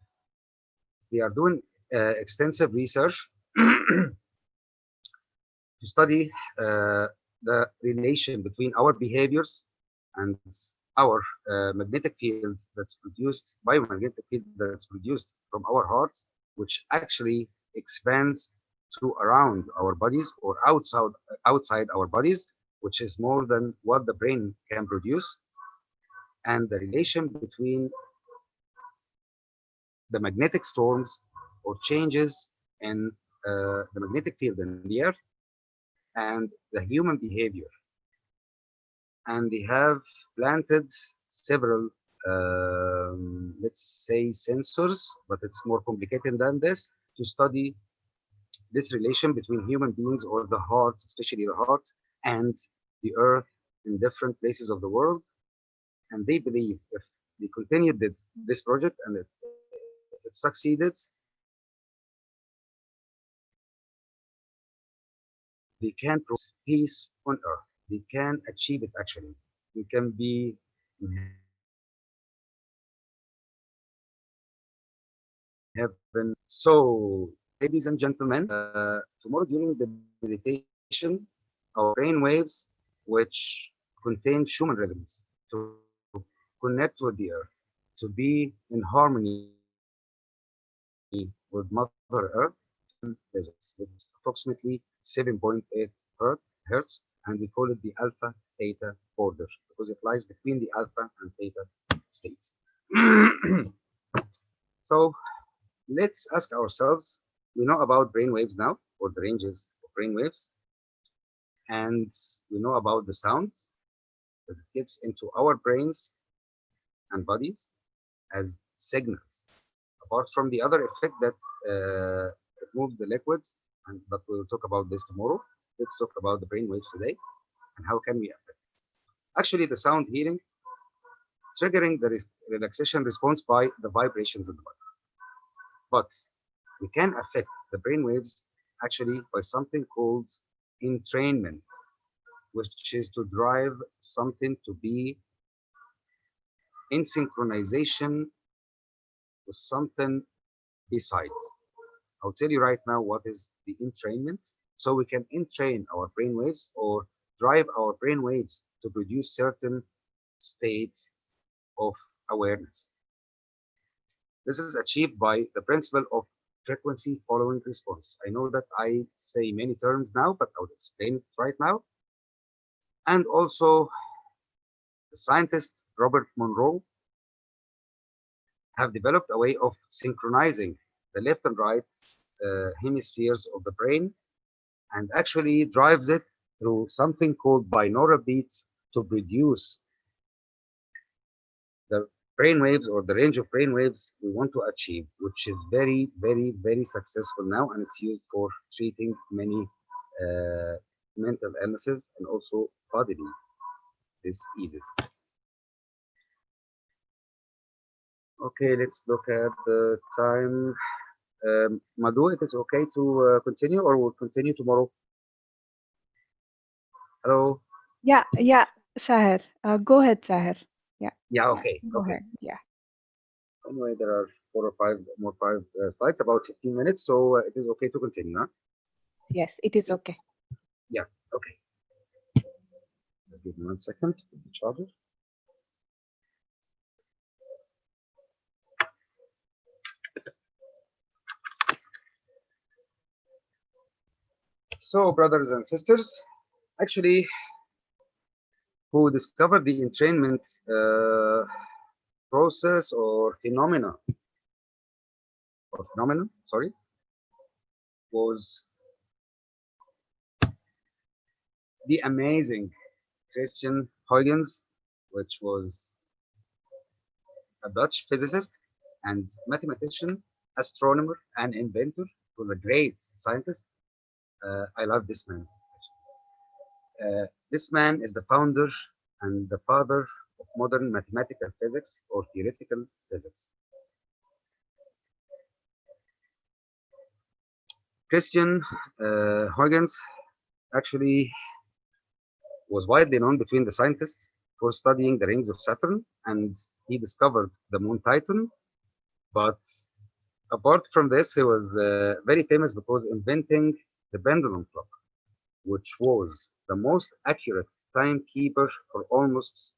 They are doing extensive research to study the relation between our behaviors and our magnetic fields that's produced, biomagnetic field that's produced from our hearts, which actually expands to around our bodies or outside our bodies, which is more than what the brain can produce, and the relation between the magnetic storms or changes in the magnetic field in the earth and the human behavior. And they have planted several, let's say, sensors, but it's more complicated than this, to study this relation between human beings or the hearts, especially the heart, and the earth in different places of the world. And they believe if they continued this project and if it succeeded, they can provide peace on earth. They can achieve it actually. We can be in heaven. So, ladies and gentlemen, tomorrow during the meditation, our brain waves, which contain Schumann resonance, to connect with the earth, to be in harmony with Mother Earth, resonance, which is approximately 7.8 hertz, and we call it the alpha theta border because it lies between the alpha and theta states. So let's ask ourselves, we know about brain waves now, or the ranges of brain waves, and we know about the sounds that gets into our brains and bodies as signals. Apart from the other effect that it moves the liquids, but we will talk about this tomorrow. Let's talk about the brain waves today and how can we affect. Actually, the sound healing triggering the relaxation response by the vibrations in the body. But we can affect the brain waves actually by something called entrainment, which is to drive something to be in synchronization with something besides. I'll tell you right now what is the entrainment. So we can entrain our brain waves or drive our brain waves to produce certain states of awareness. This is achieved by the principle of frequency following response. I know that I say many terms now, but I'll explain it right now. And also, the scientist Robert Monroe have developed a way of synchronizing the left and right hemispheres of the brain and actually drives it through something called binaural beats to produce the brain waves or the range of brain waves we want to achieve, which is very, very, very successful now, and it's used for treating many mental illnesses and also bodily diseases. Okay, let's look at the time. Madhu, it is okay to continue, or we'll continue tomorrow? Hello? Yeah, yeah, Saher. Go ahead, Saher. Yeah, Yeah, okay, go okay. ahead. Yeah. Anyway, there are five slides, about 15 minutes, so it is okay to continue, huh? Yes, it is okay. Yeah, okay. Just give me 1 second to put the charger. So, brothers and sisters, actually, who discovered the entrainment process or phenomenon, sorry, was the amazing Christian Huygens, which was a Dutch physicist and mathematician, astronomer, and inventor. He was a great scientist. I love this man. This man is the founder and the father of modern mathematical physics or theoretical physics. Christian Huygens actually was widely known between the scientists for studying the rings of Saturn, and he discovered the moon Titan. But apart from this, he was very famous because inventing the pendulum clock, which was the most accurate timekeeper for almost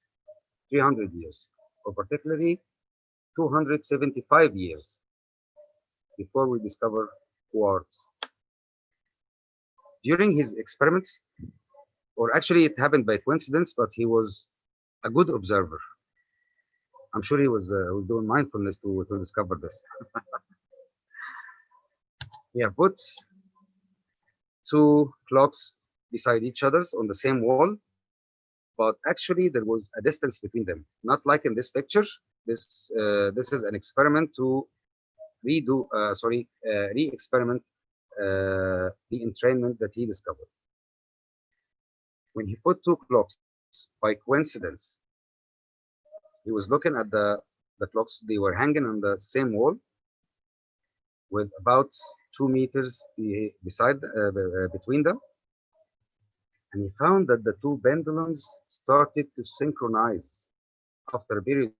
300 years, or particularly 275 years before we discover quartz. During his experiments, or actually it happened by coincidence, but he was a good observer. I'm sure he was doing mindfulness to discover this. He have put two clocks beside each other on the same wall, but actually there was a distance between them. Not like in this picture. This is an experiment to re-experiment the entrainment that he discovered. When he put two clocks by coincidence, he was looking at the clocks. They were hanging on the same wall with about 2 meters between them, and he found that the two pendulums started to synchronize after a period of time,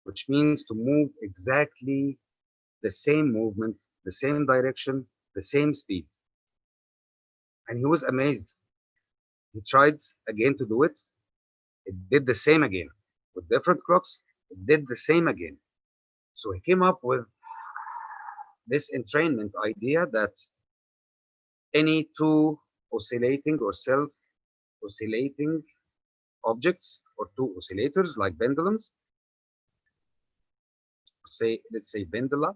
which means to move exactly the same movement, the same direction, the same speed. And he was amazed. He tried again to do it. It did the same again. With different clocks, it did the same again. So he came up with this entrainment idea that any two oscillating or self oscillating objects or two oscillators like pendulums, let's say pendula,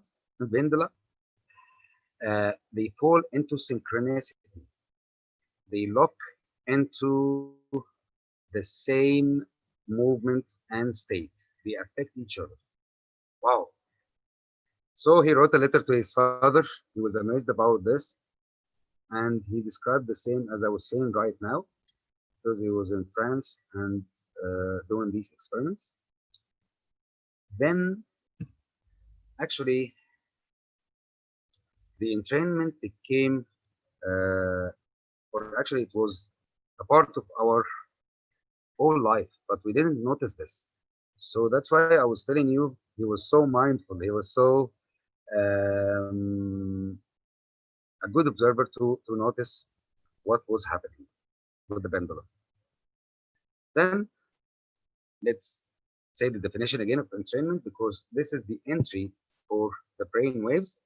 they fall into synchronicity. They lock into the same movement and state. They affect each other. Wow. So he wrote a letter to his father. He was amazed about this. And he described the same as I was saying right now, because he was in France and doing these experiments. Then, actually, the entrainment became, or actually, it was a part of our whole life, but we didn't notice this. So that's why I was telling you, he was so mindful. He was so um, a good observer to notice what was happening with the pendulum. Then let's say the definition again of entrainment, because this is the entry for the brain waves.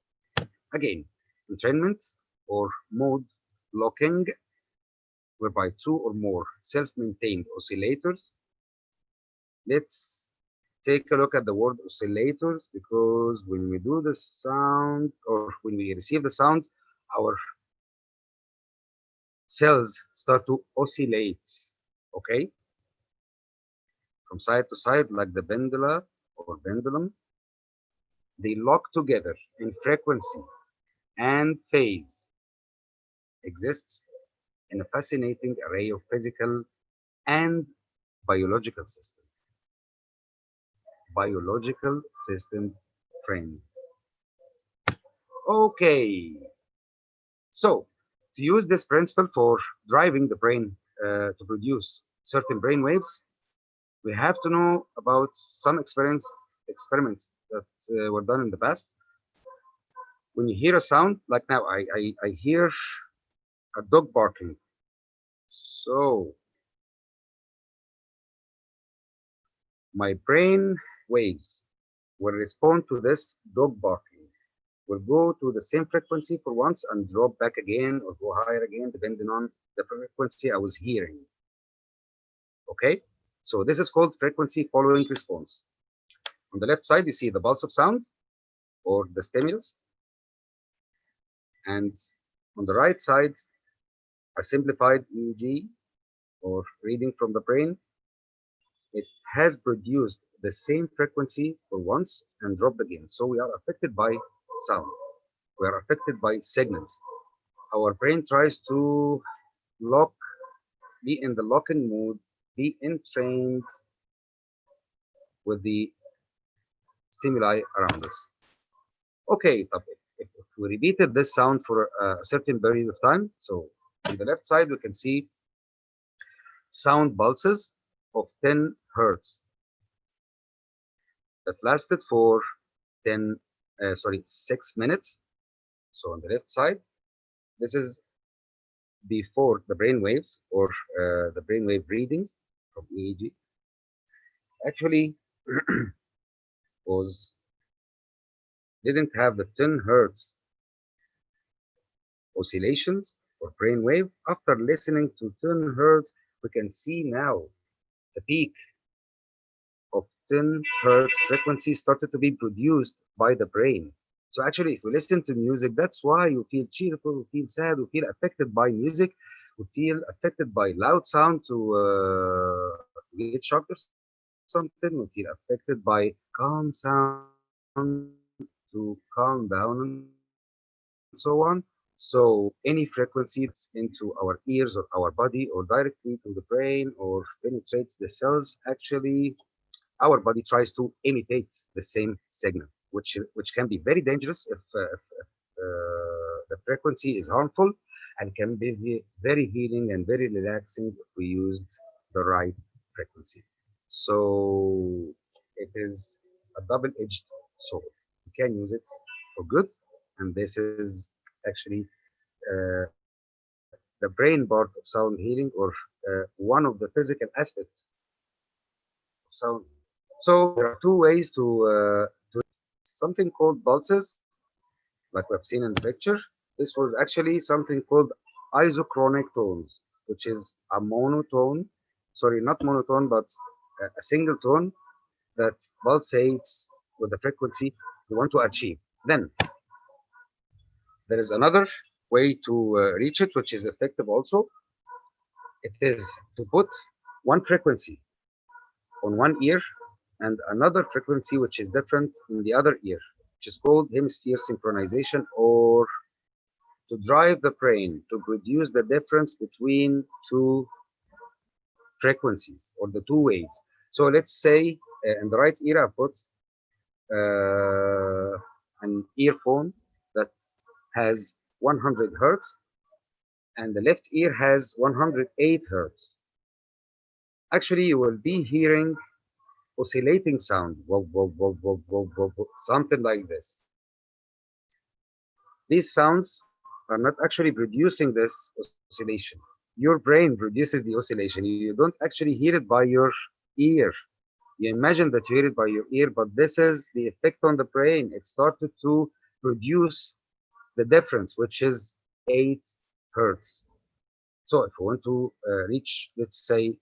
Again, entrainment or mode locking, whereby two or more self-maintained oscillators. Let's take a look at the word oscillators, because when we do the sound or when we receive the sound, our cells start to oscillate, okay, from side to side like the pendula or pendulum. They lock together in frequency and phase. Exists in a fascinating array of physical and biological systems. Biological systems, friends. Okay, so to use this principle for driving the brain to produce certain brain waves, we have to know about some experiments that were done in the past. When you hear a sound, like now, I hear a dog barking. So my brain waves will respond to this dog barking, will go to the same frequency for once and drop back again or go higher again, depending on the frequency I was hearing. Okay? So this is called frequency following response. On the left side, you see the pulse of sound or the stimulus. And on the right side, a simplified EEG or reading from the brain. It has produced the same frequency for once and dropped again. So we are affected by sound. We are affected by signals. Our brain tries to lock, be in the locking mood, be entrained with the stimuli around us. Okay, if we repeated this sound for a certain period of time, so on the left side we can see sound pulses of 10 hertz that lasted for 6 minutes. So on the left side, this is before the brain waves or the brainwave readings from EEG actually was didn't have the 10 hertz oscillations or brainwave. After listening to 10 hertz, we can see now the peak of 10 hertz frequency started to be produced by the brain. So actually, if we listen to music, that's why you feel cheerful, you feel sad, you feel affected by music, you feel affected by loud sound to get shocked or something, you feel affected by calm sound to calm down and so on. So any frequency that gets into our ears or our body or directly to the brain or penetrates the cells, actually our body tries to imitate the same signal, which can be very dangerous if the frequency is harmful, and can be very healing and very relaxing if we used the right frequency. So it is a double-edged sword. You can use it for good, and this is actually the brain part of sound healing, or one of the physical aspects of sound healing. So there are two ways to something called pulses, like we've seen in the picture. This was actually something called isochronic tones, which is a monotone, sorry, not monotone, but a single tone that pulsates with the frequency you want to achieve. Then there is another way to reach it, which is effective also. It is to put one frequency on one ear and another frequency which is different in the other ear, which is called hemisphere synchronization, or to drive the brain to produce the difference between two frequencies or the two waves. So let's say in the right ear I put an earphone that has 100 hertz, and the left ear has 108 hertz. Actually, you will be hearing oscillating sound, whoa, whoa, whoa, whoa, whoa, whoa, whoa, something like this. These sounds are not actually producing this oscillation. Your brain produces the oscillation. You don't actually hear it by your ear. You imagine that you hear it by your ear, but this is the effect on the brain. It started to produce the difference, which is 8 hertz. So if you want to reach, let's say,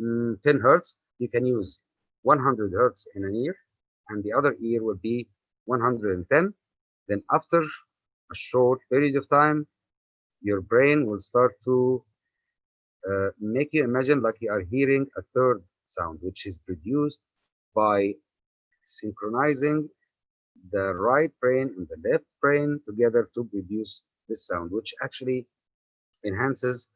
10 hertz, you can use 100 hertz in an ear, and the other ear will be 110. Then after a short period of time, your brain will start to make you imagine like you are hearing a third sound, which is produced by synchronizing the right brain and the left brain together to produce this sound, which actually enhances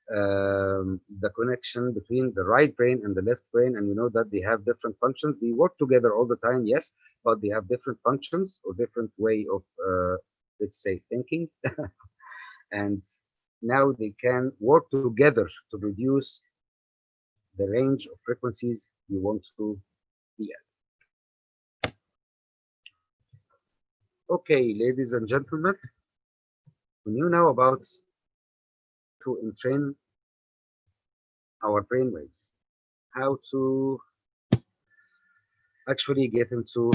the connection between the right brain and the left brain. And you know that they have different functions. They work together all the time, yes, but they have different functions or different way of, let's say, thinking. And now they can work together to produce the range of frequencies you want to be at. Okay, ladies and gentlemen, we knew now about how to entrain our brainwaves, how to actually get into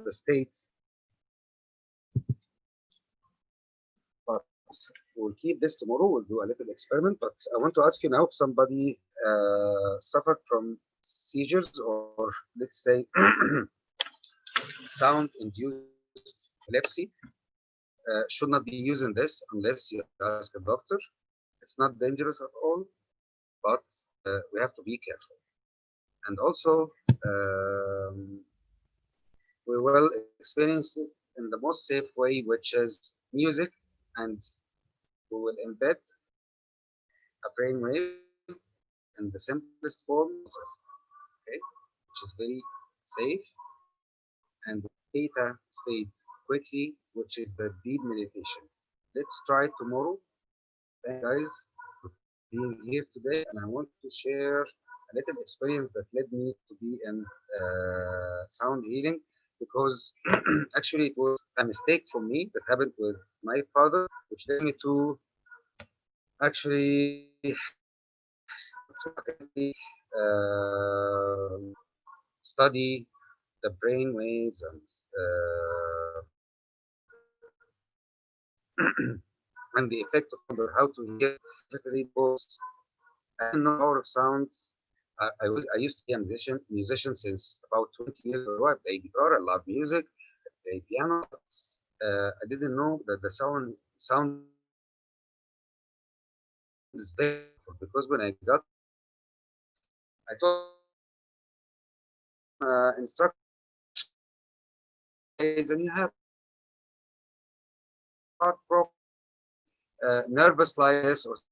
the states, but we'll keep this tomorrow. We'll do a little experiment, but I want to ask you now if somebody suffered from seizures or, let's say, sound-induced epilepsy, should not be using this unless you ask a doctor. It's not dangerous at all, but we have to be careful. And also, we will experience it in the most safe way, which is music, and we will embed a brainwave in the simplest form, okay, which is very safe, and theta state quickly, which is the deep meditation. Let's try tomorrow. Thank you guys for being here today, and I want to share a little experience that led me to be in sound healing, because actually it was a mistake for me that happened with my father, which led me to actually start to academically study the brain waves and and the effect of sound or how to hear specifically, because I didn't know the power of sounds. I used to be a musician since about 20 years ago. I play guitar, I love music, I play piano, but I didn't know that the sound is very powerful, because when I got to my father, I told him, instructions on how to hear the brain waves, and you have to start properly, nervous like this or something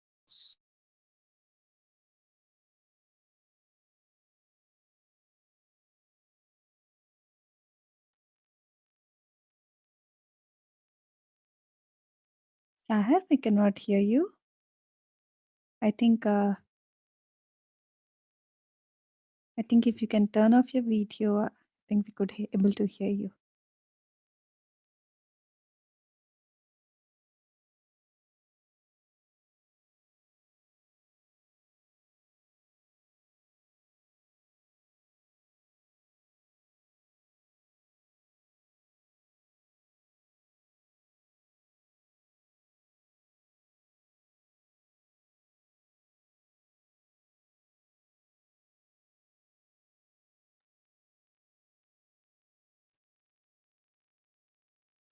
like this. Saher, we cannot hear you. I think if you can turn off your video, I think we could able to hear you.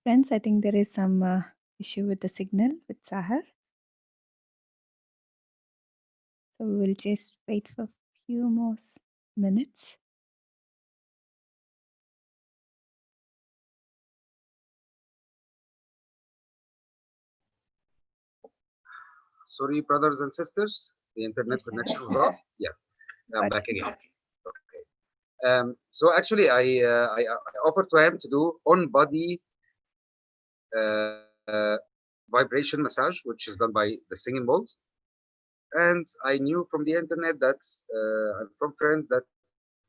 Friends, I think there is some issue with the signal with Saher. So we will just wait for a few more minutes. Sorry, brothers and sisters, the internet Yes, Saher. connection was off. Yeah, I'm Got back you. again. Okay. So actually, I offered to him to do on-body vibration massage, which is done by the singing bowls. And I knew from the internet that, and from friends, that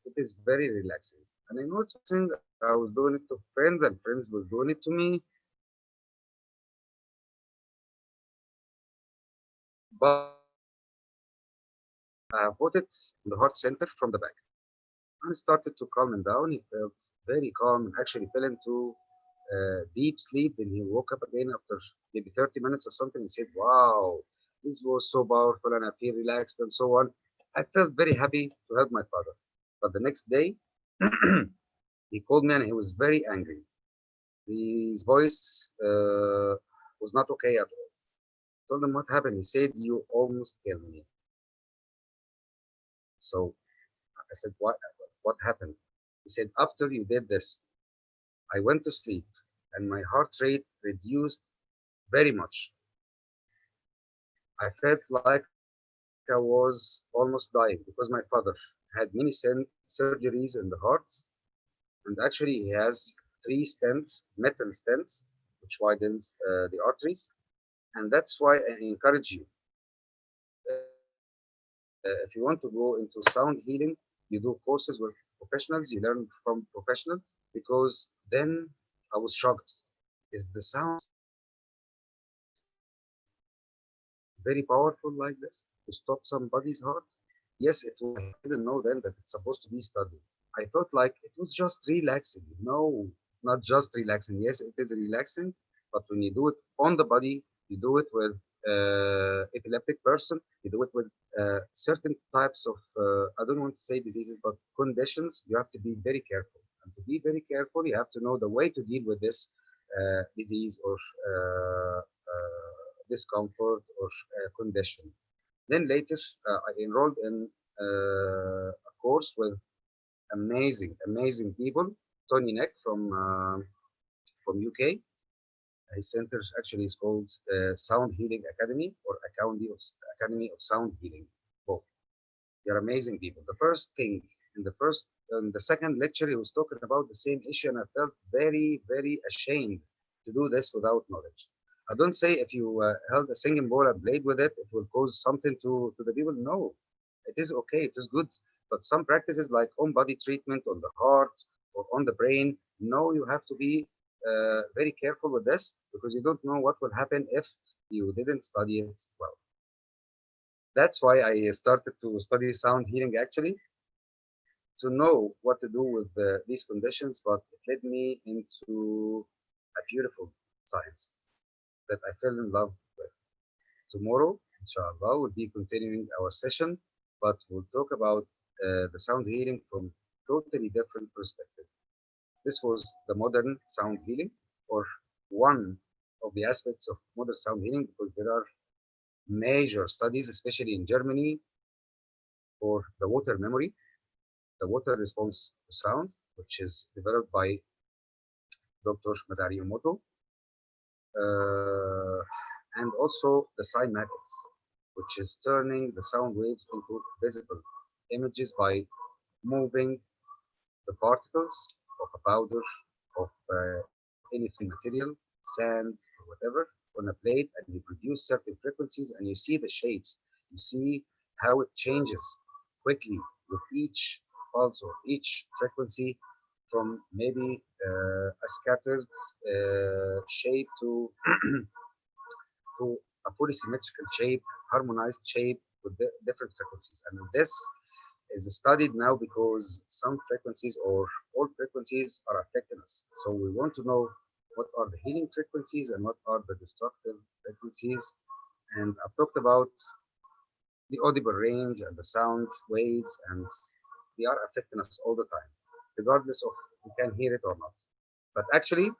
it is very relaxing. And I know it's relaxing. I was doing it to friends, and friends were doing it to me. But I put it in the heart center from the back. And started to calm him down. He felt very calm and actually fell into deep sleep. Then he woke up again after maybe 30 minutes or something. He said, "Wow, this was so powerful, and I feel relaxed," and so on. I felt very happy to help my father. But the next day, he called me and he was very angry. His voice was not okay at all. I told him what happened. He said, "You almost killed me." So I said, What happened?" He said, "After you did this, I went to sleep and my heart rate reduced very much. I felt like I was almost dying because my father had many surgeries in the heart, and actually he has three stents, metal stents, which widens the arteries. And that's why I encourage you, if you want to go into sound healing, you do courses with professionals, you learn from professionals, because then I was shocked. Is the sound very powerful like this to stop somebody's heart? Yes, it was. I didn't know then that it's supposed to be studied. I thought like it was just relaxing. No, it's not just relaxing. Yes, it is relaxing, but when you do it on the body, you do it with epileptic person, you do it with certain types of, I don't want to say diseases, but conditions, you have to be very careful. And to be very careful, you have to know the way to deal with this disease or discomfort or condition. Then later, I enrolled in a course with amazing people. Tony Neck from UK. His center actually is called Sound Healing Academy or Academy of Sound Healing. Both. They're amazing people. The first thing in the second lecture, he was talking about the same issue, and I felt very ashamed to do this without knowledge. I don't say if you held a singing bowl and played with it, it will cause something to the people. No, it is okay, it is good. But some practices like on body treatment, on the heart, or on the brain, no, you have to be very careful with this because you don't know what will happen if you didn't study it well. That's why I started to study sound healing actually to know what to do with these conditions, but it led me into a beautiful science that I fell in love with. Tomorrow, inshallah, we'll be continuing our session, but we'll talk about the sound healing from totally different perspective. This was the modern sound healing, or one of the aspects of modern sound healing, because there are major studies, especially in Germany, for the water memory, the water response to sound, which is developed by Dr. Masaru Emoto, uh, and also the cymatics, which is turning the sound waves into visible images by moving the particles of a powder, of any fine material, sand, or whatever, on a plate, and you produce certain frequencies, and you see the shapes. You see how it changes quickly with each pulse or each frequency from maybe a scattered shape to a fully symmetrical shape, harmonized shape with different frequencies. And this is studied now because some frequencies or all frequencies are affecting us. So we want to know what are the healing frequencies and what are the destructive frequencies. And I've talked about the audible range and the sound waves, and they are affecting us all the time, regardless of we can hear it or not. But actually,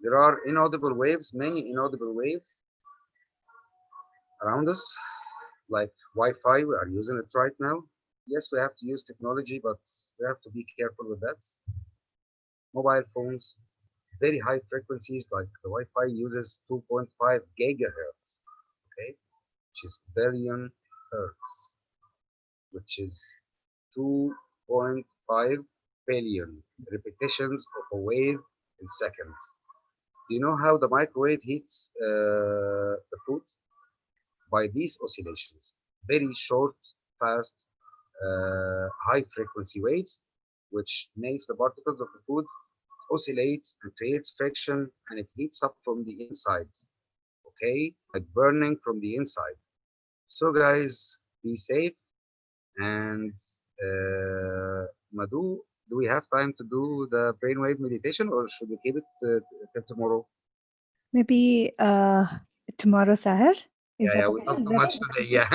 there are inaudible waves, many inaudible waves around us, like Wi-Fi. We are using it right now. Yes, we have to use technology, but we have to be careful with that. Mobile phones, very high frequencies, like the Wi-Fi uses 2.5 gigahertz, okay, which is billion hertz, which is 2.5 billion repetitions of a wave in seconds. Do you know how the microwave heats the food? By these oscillations, very short, fast, high frequency waves, which makes the particles of the food oscillate and creates friction, and it heats up from the inside. Okay, like burning from the inside. So guys, be safe. And Madhu, do we have time to do the brainwave meditation, or should we keep it till tomorrow? Maybe tomorrow, Saher? Is Yeah, that yeah, we okay? talked Is too that much today. Yeah.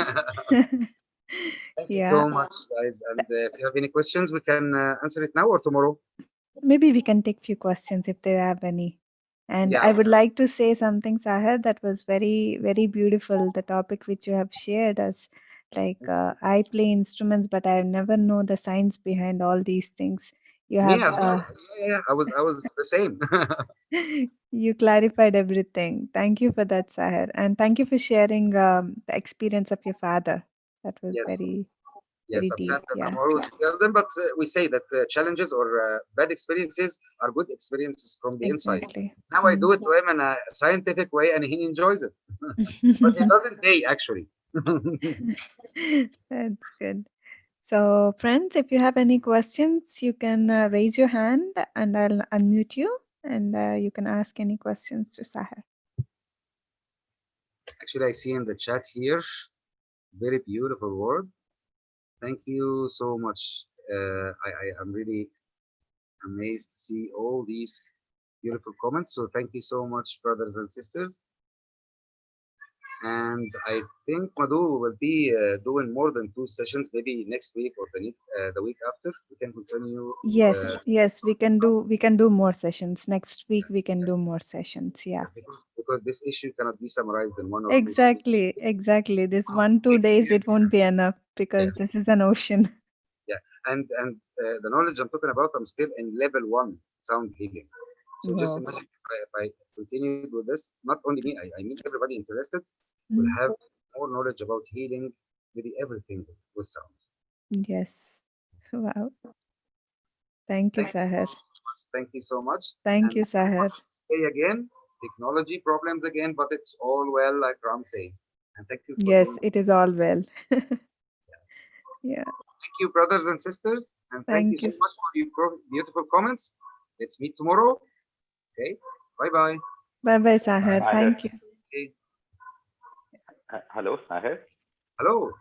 okay? Thank you Yeah, so much, guys. And if you have any questions, we can answer it now or tomorrow. maybe we can take few questions if they have any. And Yeah, I would like to say something, Sahar, that was very, very beautiful. The topic which you have shared us, like I play instruments, but I never know the science behind all these things. You me have as well. Yeah. I was the same. you clarified everything. Thank you for that, Sahar, and thank you for sharing the experience of your father. That was Yes. very, Yes, very I'm deep. sad that Yeah, I'm always tell them, but we say that challenges or bad experiences are good experiences from the inside. exactly. Now I Mm. do it to him in a scientific way, and he enjoys it. But he doesn't pay actually. That's good. So, friends, if you have any questions, you can raise your hand and I'll unmute you and you can ask any questions to Saher. Actually, I see in the chat here very beautiful words. Thank you so much. I'm really amazed to see all these beautiful comments. So thank you so much, brothers and sisters. And I think Madhu will be doing more than 2 sessions, maybe next week or the week after. We can continue. Uh, Yes, yes, we can do more sessions. Next week we can do more sessions. Yeah. yes, because this issue cannot be summarized in 1 or 2 sessions. Exactly, exactly. This 1 2 days it won't be enough Yeah, because this is an ocean. yeah. And the knowledge I'm talking about, I'm still in level one sound healing. So just Wow. imagine if I continued with this, not only me, I mean everybody interested will Mm. have more knowledge about healing, maybe everything with sound. Yes. Wow. Thank you, Thank you, Sahar. thank you so much. Thank And you, Sahar. say again, technology problems again, but it's all well, like Ram says. And thank you for Yes, doing. it is all well. Yeah. Thank you, brothers and sisters, and thank you Thank so you. much for your beautiful comments. Let's meet tomorrow. Okay, bye bye. Bye bye, Sahar. Saher, Thank you. Okay, hello, Saher. hello.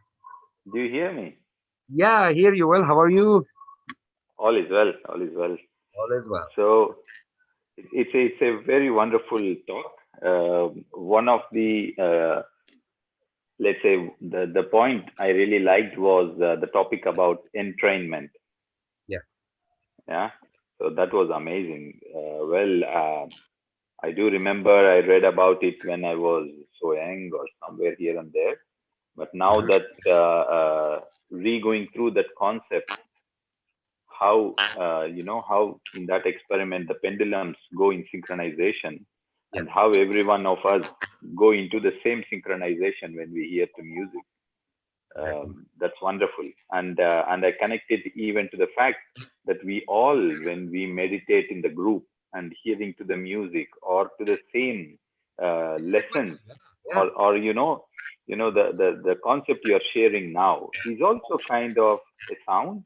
Do you hear me? Yeah, I hear you well. How are you? All is well. All is well. All is well. So it's a very wonderful talk. One of the let's say the point I really liked was the topic about entrainment. Yeah, Yeah. So that was amazing. I do remember I read about it when I was so young or somewhere here and there. But now mhm, that re-going through that concept, how how in that experiment the pendulums go in synchronization, yeah, and how every one of us go into the same synchronization when we hear the music. exactly. That's wonderful. And I connected even to the fact that we all, when we meditate in the group and hearing to the music or to the same lessons, Yeah, or the concept you are sharing now is also kind of a sound.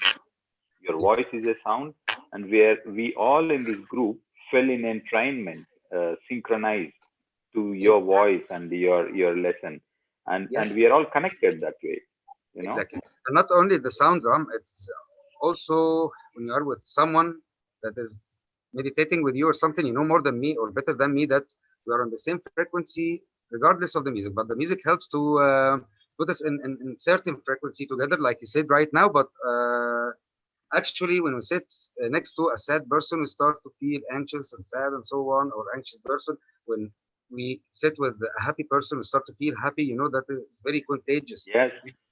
Your voice is a sound, and where we all in this group fell in entrainment, synchronized to your exactly. voice and your lesson, Yes, and we are all connected that way, you know. exactly. And not only the sound drum, it's also when you are with someone that is meditating with you or something, you know more than me or better than me, that we are on the same frequency regardless of the music. But the music helps to put us in certain frequency together, like you said right now. But actually, when we sit next to a sad person, we start to feel anxious and sad and so on, or anxious person. When we sit with a happy person, we start to feel happy. You know that is very contagious. Yes,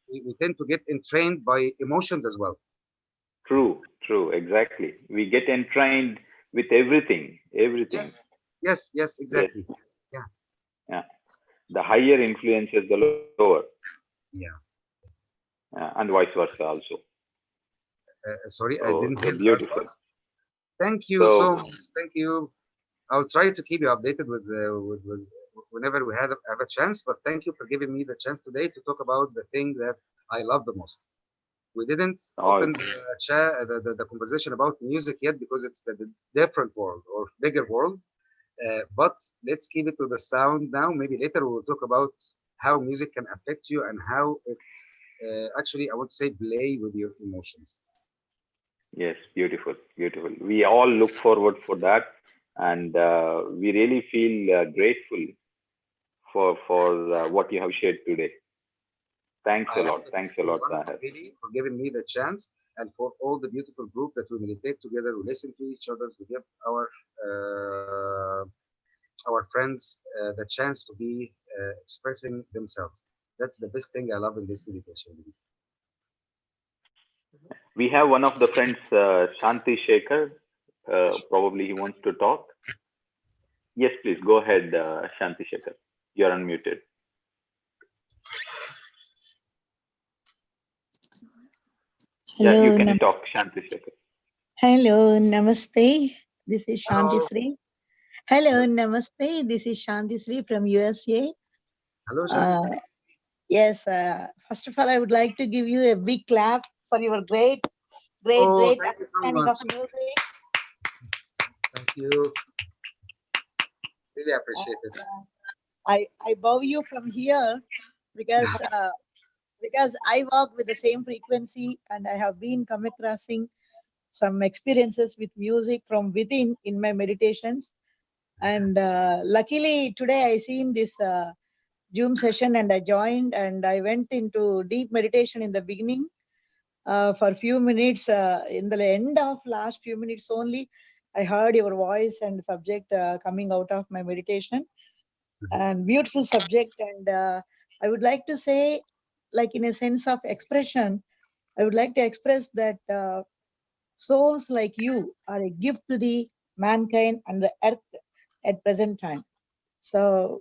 We tend to get entrained by emotions as well. true, exactly. We get entrained with everything. Yes, yes, yes, Yes, exactly. Yeah, yeah. The higher influences the lower, yeah. and vice versa also. Sorry, I So didn't so hear the last beautiful. part. Thank you so So much. Thank you. I'll try to keep you updated with whenever we have a chance. But thank you for giving me the chance today to talk about the thing that I love the most. We didn't oh, open the conversation about music yet because it's the different world or bigger world. But let's keep it to the sound now. Maybe later we'll talk about how music can affect you and how it's actually, I want to say, play with your emotions. yes, beautiful, beautiful. We all look forward for that, and we really feel grateful for what you have shared today. Thanks a lot. Thank Thanks a you, lot, everyone, Saher. really, for giving me the chance, and for all the beautiful group that we meditate together, we listen to each other, to give our friends the chance to be expressing themselves. That's the best thing I love in this meditation. We have one of the friends, Shanti Shekhar. Probably he wants to talk. Yes, please go ahead, Shanti Shekhar. You're unmuted. Yeah, you Hello, can talk, Shanti Shekhar. hello, namaste. This is Shanti Hello. Sri. Hello, namaste. This is Shanti Sri from USA. Hello, Shanti. Yes, first of all, I would like to give you a big clap for your great Oh, thank you so understanding much. of music. Thank you. Really appreciate it. I bow you from here because I work with the same frequency and I have been come acrossing some experiences with music from within in my meditations. And luckily today I seen this Zoom session and I joined and I went into deep meditation in the beginning for a few minutes. In the end of last few minutes only, I heard your voice and subject coming out of my meditation, and beautiful subject. And I would like to say, like in a sense of expression, I would like to express that souls like you are a gift to the mankind and the earth at present time. So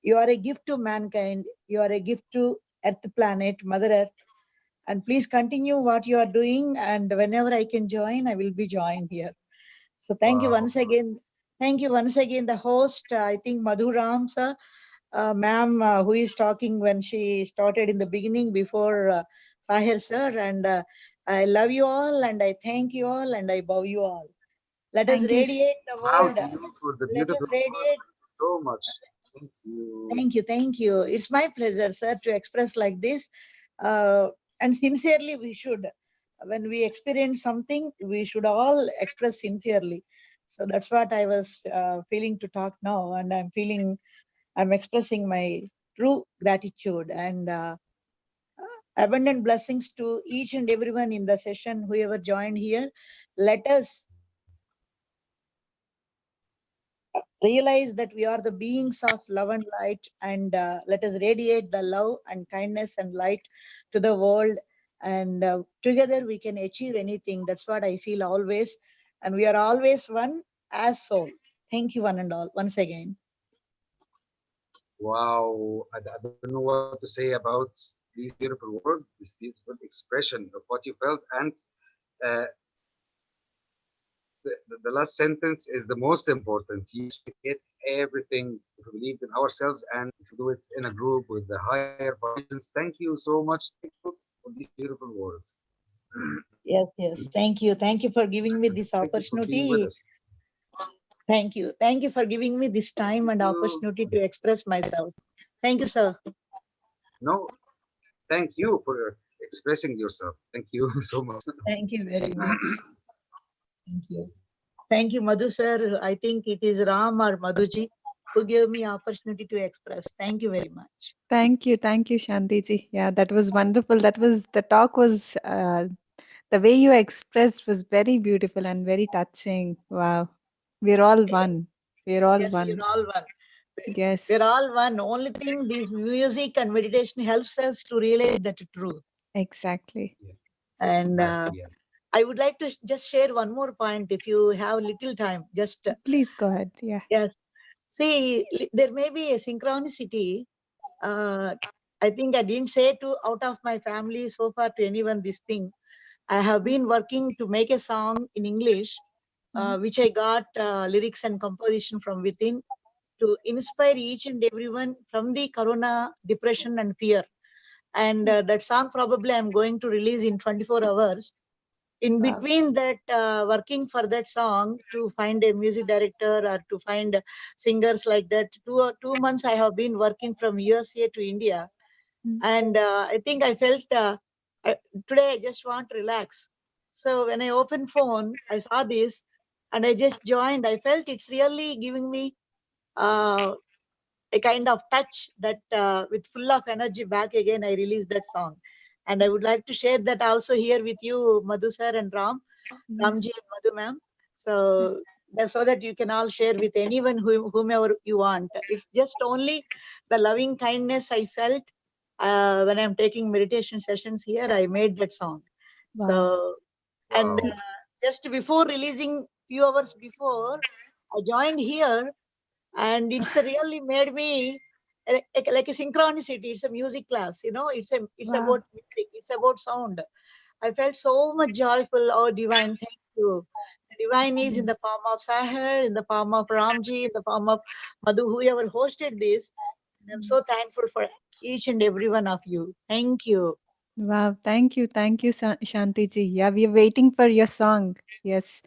you are a gift to mankind. You are a gift to Earth planet, Mother Earth. And please continue what you are doing. And whenever I can join, I will be joined here. So thank you Wow. once again. Thank you once again, the host, I think Madhu Ram, sir, ma'am, who is talking when she started in the beginning before Saher, sir. And I love you all and I thank you all and I bow you all. Let us Thank you. radiate the Bow world. to you for the Let beautiful us words. radiate. Thank you so much. Thank you. Thank you, thank you. It's my pleasure, sir, to express like this. And sincerely, we should. When we experience something, we should all express sincerely. So that's what I was feeling to talk now, and I'm expressing my true gratitude and abundant blessings to each and everyone in the session, whoever joined here. Let us realize that we are the beings of love and light, and let us radiate the love and kindness and light to the world, and together we can achieve anything. That's what I feel always, and we are always one as soul. Thank you one and all once again. Wow. I don't know what to say about these beautiful words, this beautiful expression of what you felt. And uh, the last sentence is the most important. Yes, we get everything if we believe in ourselves and if we do it in a group with the higher vibrations. Thank you so much. Thank you for these beautiful words. Yes, thank you for giving me this Thank you for being with opportunity. us. Thank you for giving me this time Thank and you. opportunity to express myself. Thank you, sir. No, thank you for expressing yourself. Thank you so much. Thank you very much. Thank you. Thank you, Madhu sir. I think it is Ram or Madhuji who gave me opportunity to express. Thank you very much. Thank you. Thank you, Shantiji. Yeah, that was wonderful. That was the talk was the way you expressed was very beautiful and very touching. Wow. We're all one. We're all Yes, one. we're all one. Yes, We're all one. Only thing, this music and meditation helps us to realize that truth. exactly. Yeah, And exactly. Yeah. I would like to just share one more point if you have little time. Just, Please go ahead. Yeah. yes. See, there may be a synchronicity. Uh, I think I didn't say to out of my family so far to anyone this thing. I have been working to make a song in English, which I got lyrics and composition from within to inspire each and everyone from the corona depression and fear. And that song probably I'm going to release in 24 hours. In Wow. between that, working for that song to find a music director or to find singers like that, 2 months I have been working from USA to India. Mm. And I think I felt today I just want to relax. So when I opened phone, I saw this and I just joined. I felt it's really giving me uh, a kind of touch that with full of energy back again, I released that song. And I would like to share that also here with you, Madhu sir and Ramji Yes. and Madhu ma'am. So so that you can all share with anyone whomever you want. It's just only the loving kindness I felt when I'm taking meditation sessions here. I made that song. Wow. So, and Wow. just before releasing, few hours before, I joined here, and it's really made me like a synchronicity. It's a music class, you know. It's Wow. about music. It's about sound. I felt so much joyful. Oh, divine, thank you. The divine is in the form of Saher, in the form of Ramji, in the form of Madhu, whoever hosted this. And I'm so thankful for each and every one of you. Thank you. Wow. Thank you. Thank you, Shanti ji. Yeah, we are waiting for your song. Yes.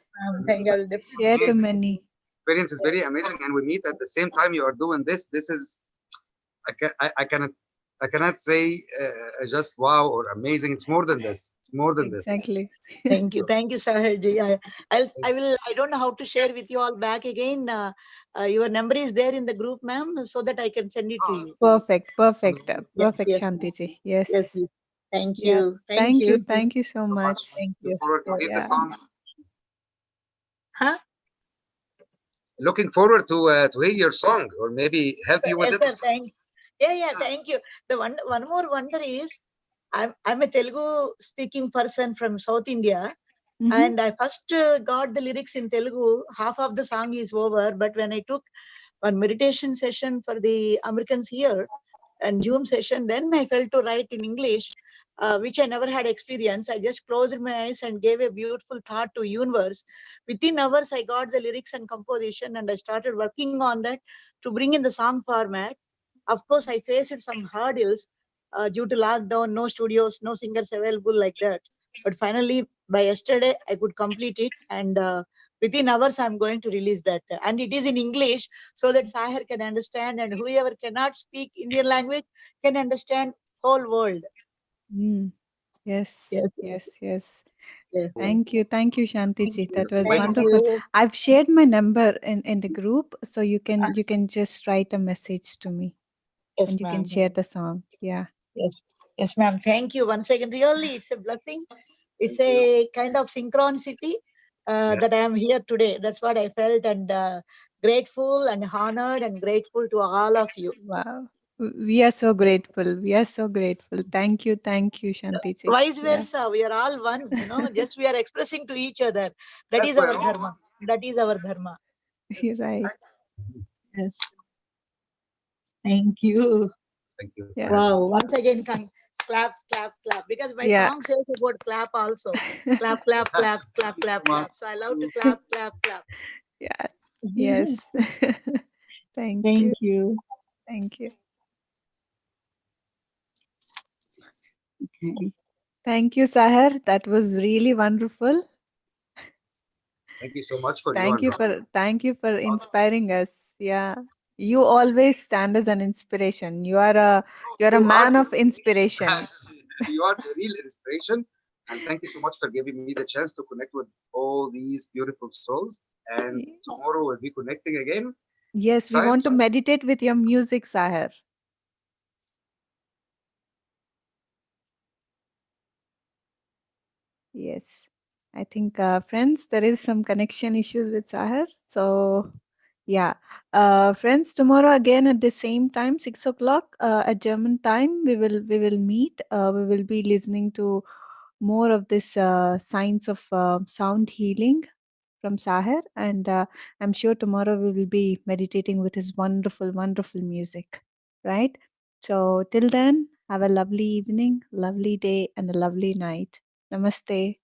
Thank you. I'll definitely Share share. to many. Experience is very amazing, and we meet at the same time you are doing this. This is I cannot say just wow or amazing. It's more than this. It's more than this. Exactly. Thank you, Sahar ji. I don't know how to share with you all back again. Your number is there in the group, ma'am, so that I can send it to you. Perfect. Perfect. Yes, Perfect, yes, Shanti ji. yes, Yes. yes. Thank Yeah. you, thank Thank you, you. Thank you so So much. much. thank Look you. forward to hear the Yeah. song. Huh? Looking forward to hear your song, or maybe help you with Yes, it. sir. Thank you. The one more wonder is I'm a Telugu speaking person from South India. Mhm. And I first got the lyrics in Telugu. Half of the song is over, but when I took one meditation session for the Americans here and Zoom session, then I felt to write in English, which I never had experience. I just closed my eyes and gave a beautiful thought to universe. Within hours, I got the lyrics and composition, and I started working on that to bring in the song format. Of course, I faced some hurdles due to lockdown, no studios, no singers available like that. But finally, by yesterday, I could complete it. And within hours, I'm going to release that. And it is in English so that Saher can understand, and whoever cannot speak Indian language can understand whole world. Mm. Yes. Yes, Yes. Yes. yes. Thank you. Thank you, Shanti ji. That was Wait. Thank wonderful. you. I've shared my number in the group, so you can just write a message to me Yes, and you can ma'am. share the song. Yeah. Yes, yes, ma'am. Thank you once again. Really, it's a blessing. It's Thank you. a kind of synchronicity Yeah. that I am here today. That's what I felt, and grateful and honored and grateful to all of you. Wow. We are so grateful. We are so grateful. Thank you. Thank you, Shanti ji. Vice Yeah. versa, we are all one. Just we are expressing to each other. That That's is why. our dharma. That is our dharma. You're right. Yes. Thank you. Thank you. Yeah. Wow. Once again, clap, clap, clap. Because my Yeah. song says about clap also. Clap, clap, clap, clap, clap, clap. So I love to clap, clap, clap. Yeah. Yes. Thank Thank you. you. Thank you. Okay. Thank you, Saher. That was really wonderful. Thank you so much for Thank your you for inspiring us. Yeah. You always stand as an inspiration. You're a You are man of inspiration. you are the real inspiration, and thank you so much for giving me the chance to connect with all these beautiful souls. And Y- tomorrow we'll be connecting again. Yes, we Time. want to meditate with your music, Saher. Yes. I think, friends, there is some connection issues with Saher. So, yeah. Friends, tomorrow again at the same time, 6 o'clock at German time, we will meet. We will be listening to more of this science of sound healing from Saher, and I'm sure tomorrow we will be meditating with his wonderful, wonderful music. Right? So till then, have a lovely evening, lovely day, and a lovely night. Namaste.